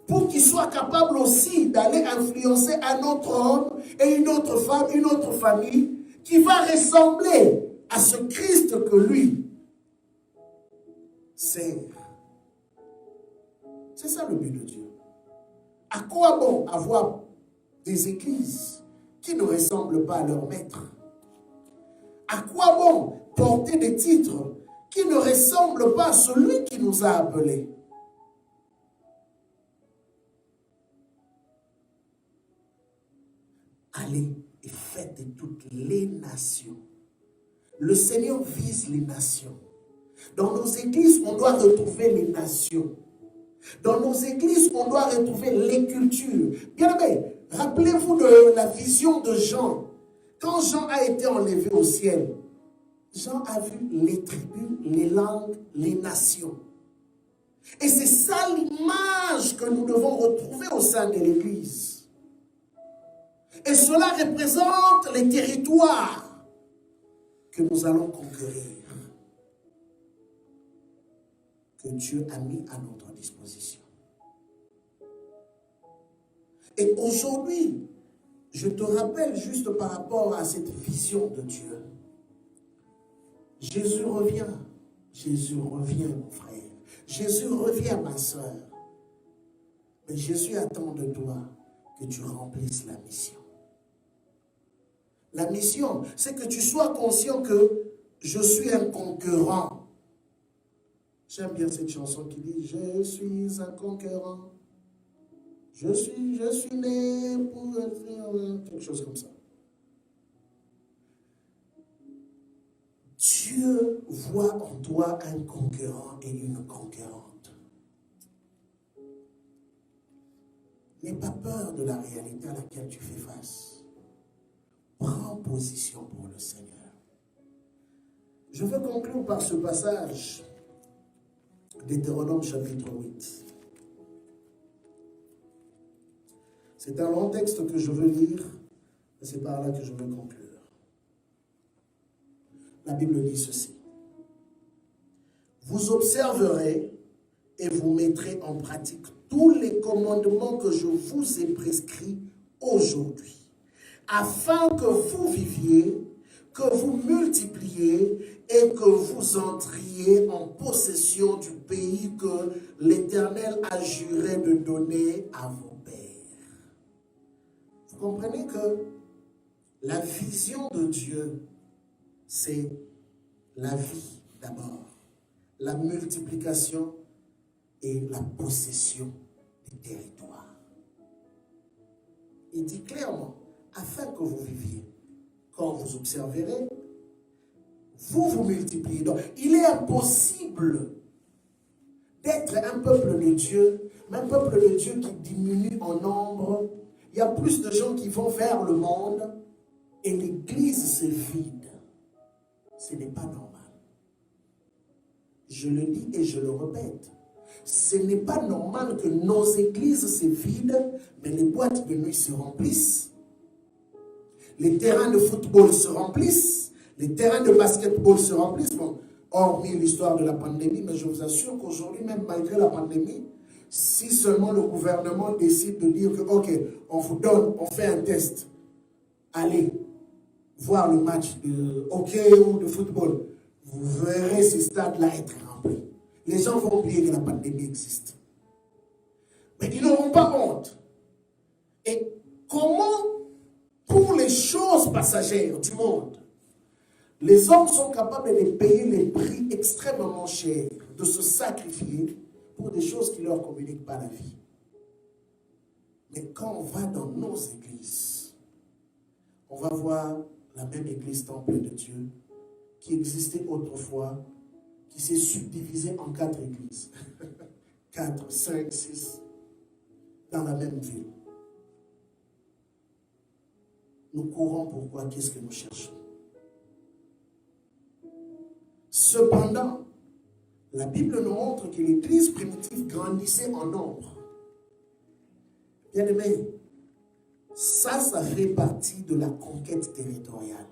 Pour qu'il soit capable aussi d'aller influencer un autre homme et une autre femme, une autre famille qui va ressembler à ce Christ que lui sert. C'est ça le but de Dieu. À quoi bon avoir des églises qui ne ressemblent pas à leur maître? À quoi bon porter des titres qui ne ressemblent pas à celui qui nous a appelés? Allez et faites de toutes les nations. Le Seigneur vise les nations. Dans nos églises, on doit retrouver les nations. Dans nos églises, on doit retrouver les cultures. Bien aimé, rappelez-vous de la vision de Jean. Quand Jean a été enlevé au ciel, Jean a vu les tribus, les langues, les nations. Et c'est ça l'image que nous devons retrouver au sein de l'Église. Et cela représente les territoires que nous allons conquérir, que Dieu a mis à notre disposition. Et aujourd'hui, je te rappelle juste par rapport à cette vision de Dieu. Jésus revient. Jésus revient, mon frère. Jésus revient, ma soeur. Mais Jésus attend de toi que tu remplisses la mission. La mission, c'est que tu sois conscient que je suis un conquérant. J'aime bien cette chanson qui dit « Je suis un conquérant. Je suis né pour être... » quelque chose comme ça. Dieu voit en toi un conquérant et une conquérante. N'aie pas peur de la réalité à laquelle tu fais face. Prends position pour le Seigneur. Je veux conclure par ce passage Deutéronome chapitre 8. C'est un long texte que je veux lire, et c'est par là que je veux conclure. La Bible dit ceci. Vous observerez et vous mettrez en pratique tous les commandements que je vous ai prescrits aujourd'hui, afin que vous viviez, que vous multipliez et que vous entriez en possession du pays que l'Éternel a juré de donner à vos pères. Vous comprenez que la vision de Dieu, c'est la vie d'abord, la multiplication et la possession des territoires. Il dit clairement, afin que vous viviez, quand vous observerez, vous vous multipliez. Donc, il est impossible d'être un peuple de Dieu, mais un peuple de Dieu qui diminue en nombre il y a plus de gens qui vont vers le monde et l'église se vide. Ce n'est pas normal. Je le dis et je le répète. Ce n'est pas normal que nos églises se vident, mais les boîtes de nuit se remplissent. Les terrains de football se remplissent. Les terrains de basketball se remplissent. Bon, hormis l'histoire de la pandémie, mais je vous assure qu'aujourd'hui, même malgré la pandémie, si seulement le gouvernement décide de dire que, ok, on vous donne, on fait un test, allez voir le match de hockey ou de football, vous verrez ces stades-là être remplis. Les gens vont oublier que la pandémie existe. Mais ils n'auront pas honte. Et comment, pour les choses passagères du monde, les hommes sont capables de payer les prix extrêmement chers, de se sacrifier pour des choses qui ne leur communiquent pas la vie. Mais quand on va dans nos églises, on va voir la même église temple de Dieu qui existait autrefois, qui s'est subdivisée en 4 églises. 4, 5, 6, dans la même ville. Nous courons pourquoi? Qu'est-ce que nous cherchons? Cependant, la Bible nous montre que l'église primitive grandissait en nombre. Bien aimé, ça fait partie de la conquête territoriale.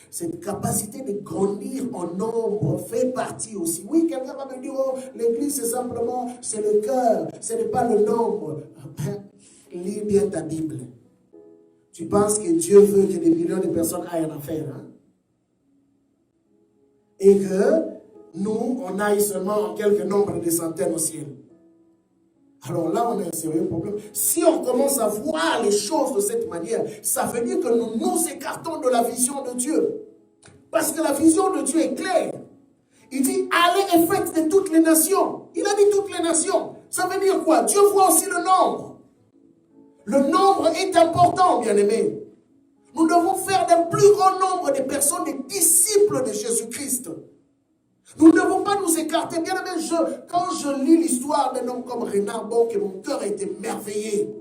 Cette capacité de grandir en nombre fait partie aussi. Oui, quelqu'un va me dire, oh, l'église c'est simplement, c'est le cœur, ce n'est pas le nombre. Lis bien ta Bible. Tu penses que Dieu veut que des millions de personnes aillent en enfer, hein? Et que nous, on aille seulement en quelques nombres de centaines au ciel. Alors là, on a un sérieux problème. Si on commence à voir les choses de cette manière, ça veut dire que nous nous écartons de la vision de Dieu. Parce que la vision de Dieu est claire. Il dit, allez et faites de toutes les nations. Il a dit toutes les nations. Ça veut dire quoi? Dieu voit aussi le nombre. Le nombre est important, bien-aimés. Nous devons faire d'un plus grand nombre de personnes des disciples de Jésus-Christ. Nous ne devons pas nous écarter. Bien aimé, quand je lis l'histoire d'un homme comme Renard Bonk, mon cœur était merveillé.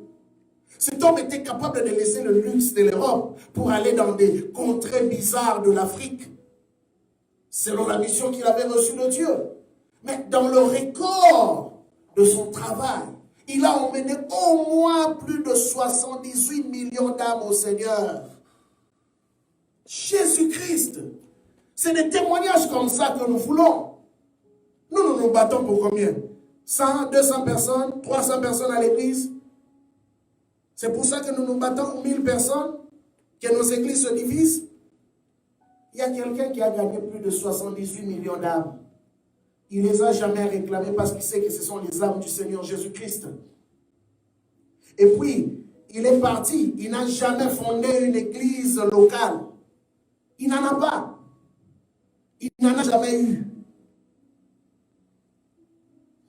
Cet homme était capable de laisser le luxe de l'Europe pour aller dans des contrées bizarres de l'Afrique, selon la mission qu'il avait reçue de Dieu. Mais dans le record de son travail, il a emmené au moins plus de 78 millions d'âmes au Seigneur. Jésus-Christ. C'est des témoignages comme ça que nous voulons. Nous nous battons pour combien? 100, 200 personnes, 300 personnes à l'église. C'est pour ça que nous nous battons pour 1000 personnes, que nos églises se divisent. Il y a quelqu'un qui a gagné plus de 78 millions d'âmes. Il ne les a jamais réclamées parce qu'il sait que ce sont les âmes du Seigneur Jésus-Christ. Et puis, il est parti. Il n'a jamais fondé une église locale. Il n'en a pas. Il n'en a jamais eu.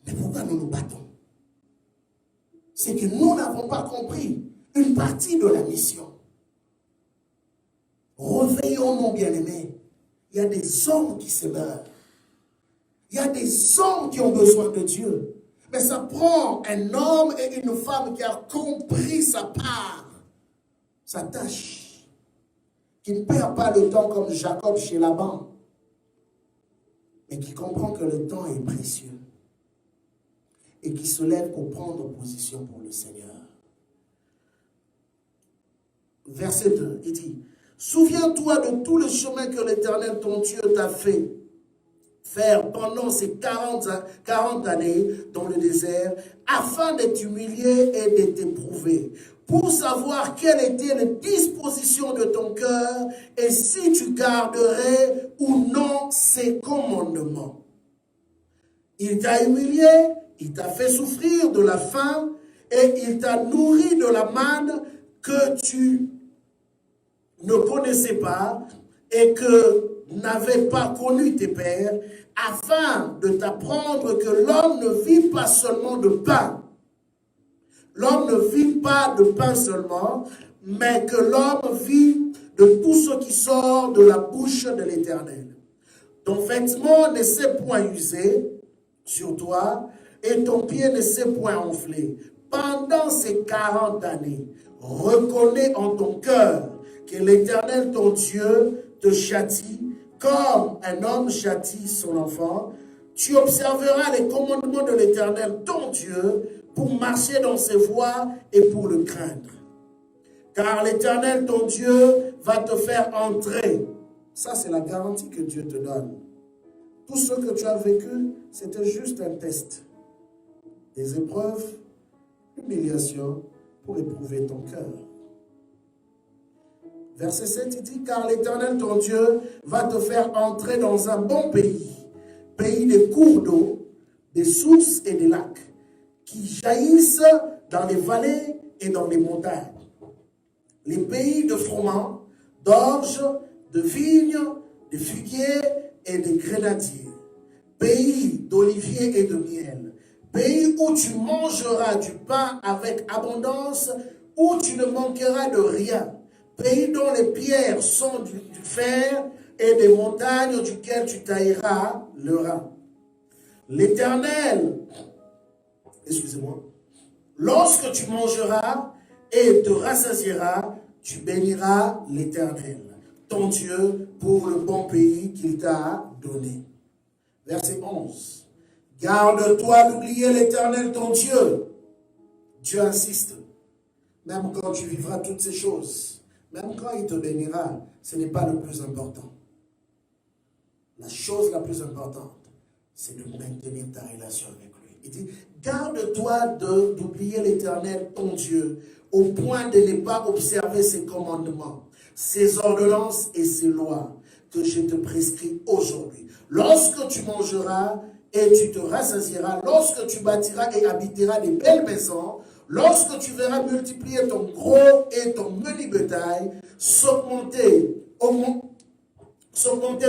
Mais pourquoi nous nous battons? C'est que nous n'avons pas compris une partie de la mission. Réveillons-nous, bien-aimés. Il y a des hommes qui se meurent. Il y a des hommes qui ont besoin de Dieu. Mais ça prend un homme et une femme qui a compris sa part, sa tâche, qui ne perd pas le temps comme Jacob chez Laban, mais qui comprend que le temps est précieux et qui se lève pour prendre position pour le Seigneur. Verset 2, il dit, « Souviens-toi de tout le chemin que l'Éternel, ton Dieu, t'a fait faire pendant ces 40 années dans le désert, afin de t'humilier et de t'éprouver, pour savoir quelle était la disposition de ton cœur et si tu garderais ou non ses commandements. Il t'a humilié, il t'a fait souffrir de la faim et il t'a nourri de la manne que tu ne connaissais pas et que n'avaient pas connu tes pères, afin de t'apprendre que l'homme ne vit pas seulement de pain. L'homme ne vit pas de pain seulement, mais que l'homme vit de tout ce qui sort de la bouche de l'Éternel. Ton vêtement ne s'est point usé sur toi, et ton pied ne s'est point enflé. Pendant ces 40 années, reconnais en ton cœur que l'Éternel, ton Dieu, te châtie comme un homme châtie son enfant. Tu observeras les commandements de l'Éternel, ton Dieu, pour marcher dans ses voies et pour le craindre. Car l'Éternel, ton Dieu, va te faire entrer. Ça, c'est la garantie que Dieu te donne. Tout ce que tu as vécu, c'était juste un test. Des épreuves, l'humiliation pour éprouver ton cœur. Verset 7, il dit, car l'Éternel, ton Dieu, va te faire entrer dans un bon pays, pays des cours d'eau, des sources et des lacs, qui jaillissent dans les vallées et dans les montagnes. Les pays de froment, d'orge, de vignes, de figuiers et de grenadiers. Pays d'oliviers et de miel. Pays où tu mangeras du pain avec abondance, où tu ne manqueras de rien. Pays dont les pierres sont du fer et des montagnes duquel tu tailleras le rang. L'Éternel, excusez-moi, lorsque tu mangeras et te rassasieras, tu béniras l'Éternel, ton Dieu, pour le bon pays qu'il t'a donné. Verset 11. Garde-toi d'oublier l'Éternel, ton Dieu. Dieu insiste. Même quand tu vivras toutes ces choses, même quand il te bénira, ce n'est pas le plus important. La chose la plus importante, c'est de maintenir ta relation avec lui. Il dit, garde-toi d'oublier l'Éternel, ton Dieu, au point de ne pas observer ses commandements, ses ordonnances et ses lois que je te prescris aujourd'hui. Lorsque tu mangeras et tu te rassasieras, lorsque tu bâtiras et habiteras des belles maisons, lorsque tu verras multiplier ton gros et ton menu bétail, s'augmenter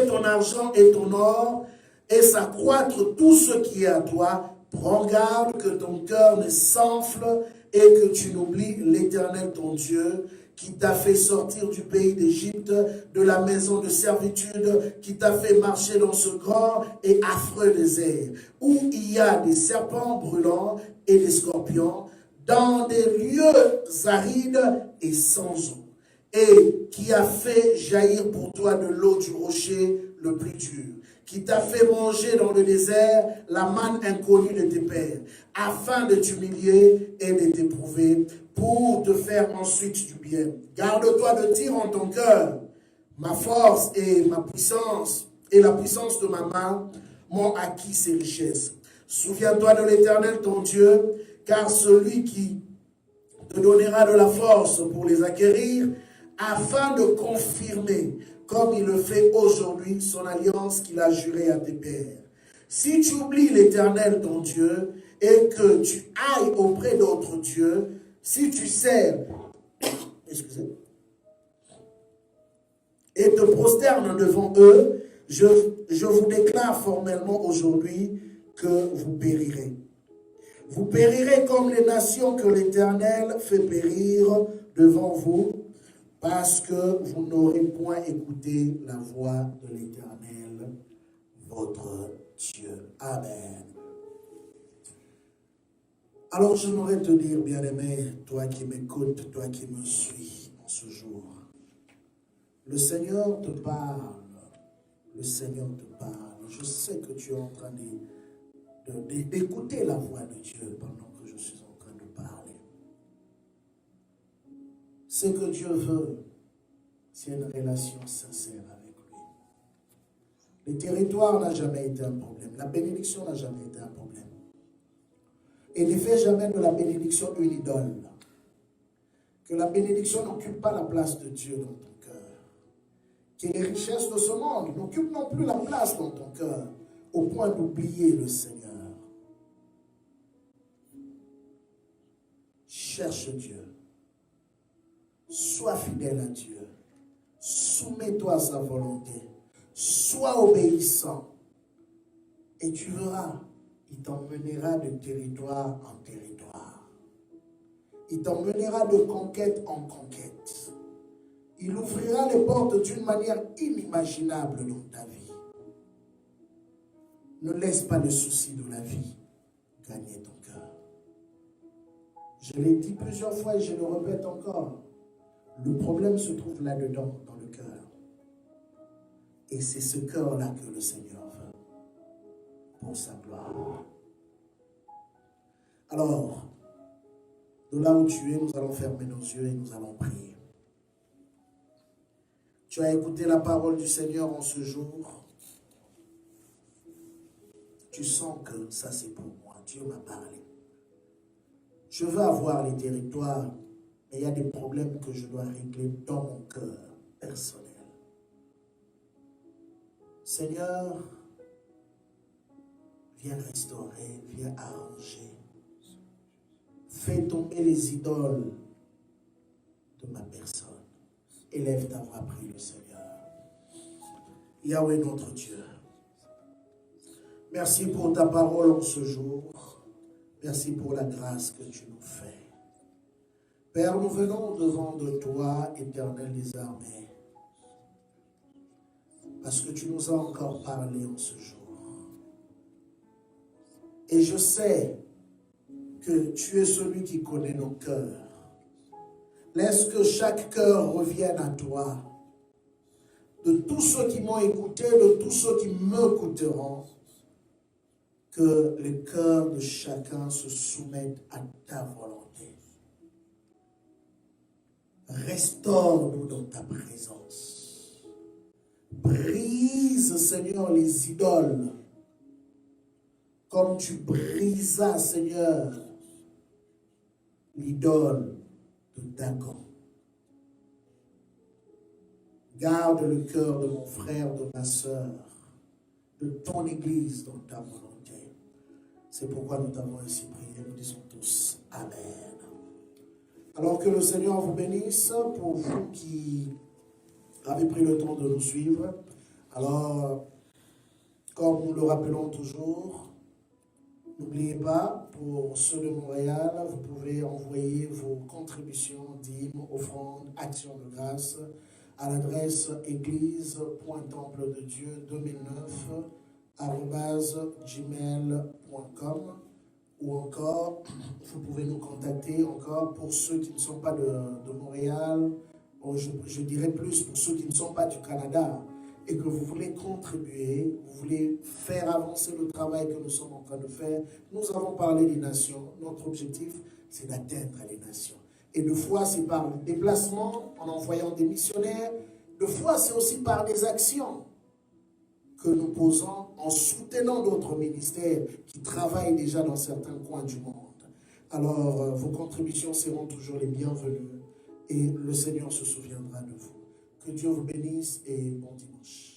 ton argent et ton or, et s'accroître tout ce qui est à toi, prends garde que ton cœur ne s'enfle et que tu n'oublies l'Éternel ton Dieu, qui t'a fait sortir du pays d'Égypte, de la maison de servitude, qui t'a fait marcher dans ce grand et affreux désert, où il y a des serpents brûlants et des scorpions, dans des lieux arides et sans eau, et qui a fait jaillir pour toi de l'eau du rocher le plus dur, qui t'a fait manger dans le désert la manne inconnue de tes pères, afin de t'humilier et de t'éprouver, pour te faire ensuite du bien. Garde-toi de dire en ton cœur, ma force et ma puissance, et la puissance de ma main m'ont acquis ces richesses. Souviens-toi de l'Éternel ton Dieu, car celui qui te donnera de la force pour les acquérir, afin de confirmer, comme il le fait aujourd'hui, son alliance qu'il a jurée à tes pères. Si tu oublies l'Éternel ton Dieu, et que tu ailles auprès d'autres dieux, si tu sers, et te prosternes devant eux, je vous déclare formellement aujourd'hui que vous périrez. Vous périrez comme les nations que l'Éternel fait périr devant vous, parce que vous n'aurez point écouté la voix de l'Éternel, votre Dieu. Amen. Alors j'aimerais te dire, bien-aimé, toi qui m'écoutes, toi qui me suis en ce jour, le Seigneur te parle, le Seigneur te parle. Je sais que tu es en train d'écouter la voix de Dieu pendant que je suis en train de parler. Ce que Dieu veut, c'est une relation sincère avec lui. Le territoire n'a jamais été un problème. La bénédiction n'a jamais été un problème. Et ne fais jamais de la bénédiction une idole. Que la bénédiction n'occupe pas la place de Dieu dans ton cœur. Que les richesses de ce monde n'occupent non plus la place dans ton cœur, au point d'oublier le Seigneur. Cherche Dieu. Sois fidèle à Dieu. Soumets-toi à sa volonté. Sois obéissant. Et tu verras, il t'emmènera de territoire en territoire. Il t'emmènera de conquête en conquête. Il ouvrira les portes d'une manière inimaginable dans ta vie. Ne laisse pas le souci de la vie gagner ton cœur. Je l'ai dit plusieurs fois et je le répète encore. Le problème se trouve là-dedans, dans le cœur. Et c'est ce cœur-là que le Seigneur veut pour sa gloire. Alors, de là où tu es, nous allons fermer nos yeux et nous allons prier. Tu as écouté la parole du Seigneur en ce jour. Tu sens que ça c'est pour moi. Dieu m'a parlé. Je veux avoir les territoires, mais il y a des problèmes que je dois régler dans mon cœur personnel. Seigneur, viens restaurer, viens arranger. Fais tomber les idoles de ma personne. Élève ta voix, prie le Seigneur. Yahweh notre Dieu, merci pour ta parole en ce jour. Merci pour la grâce que tu nous fais. Père, nous venons devant de toi, Éternel des armées, parce que tu nous as encore parlé en ce jour. Et je sais que tu es celui qui connaît nos cœurs. Laisse que chaque cœur revienne à toi. De tous ceux qui m'ont écouté, de tous ceux qui m'écouteront, que le cœur de chacun se soumette à ta volonté. Restaure-nous dans ta présence. Brise, Seigneur, les idoles, comme tu brisas, Seigneur, l'idole de Dagon. Garde le cœur de mon frère, de ma soeur, de ton Église dans ta volonté. C'est pourquoi nous t'avons ainsi prié, nous disons tous Amen. Alors que le Seigneur vous bénisse pour vous qui avez pris le temps de nous suivre. Alors, comme nous le rappelons toujours, n'oubliez pas, pour ceux de Montréal, vous pouvez envoyer vos contributions, dîmes, offrandes, actions de grâce à l'adresse église.temple-de-Dieu 2009@gmail.com, ou encore, vous pouvez nous contacter encore pour ceux qui ne sont pas de Montréal, ou je dirais plus pour ceux qui ne sont pas du Canada, et que vous voulez contribuer, vous voulez faire avancer le travail que nous sommes en train de faire. Nous avons parlé des nations. Notre objectif, c'est d'atteindre les nations. Et de fois, c'est par le déplacement, en envoyant des missionnaires. De fois, c'est aussi par des actions que nous posons en soutenant d'autres ministères qui travaillent déjà dans certains coins du monde. Alors, vos contributions seront toujours les bienvenues et le Seigneur se souviendra de vous. Que Dieu vous bénisse et bon dimanche.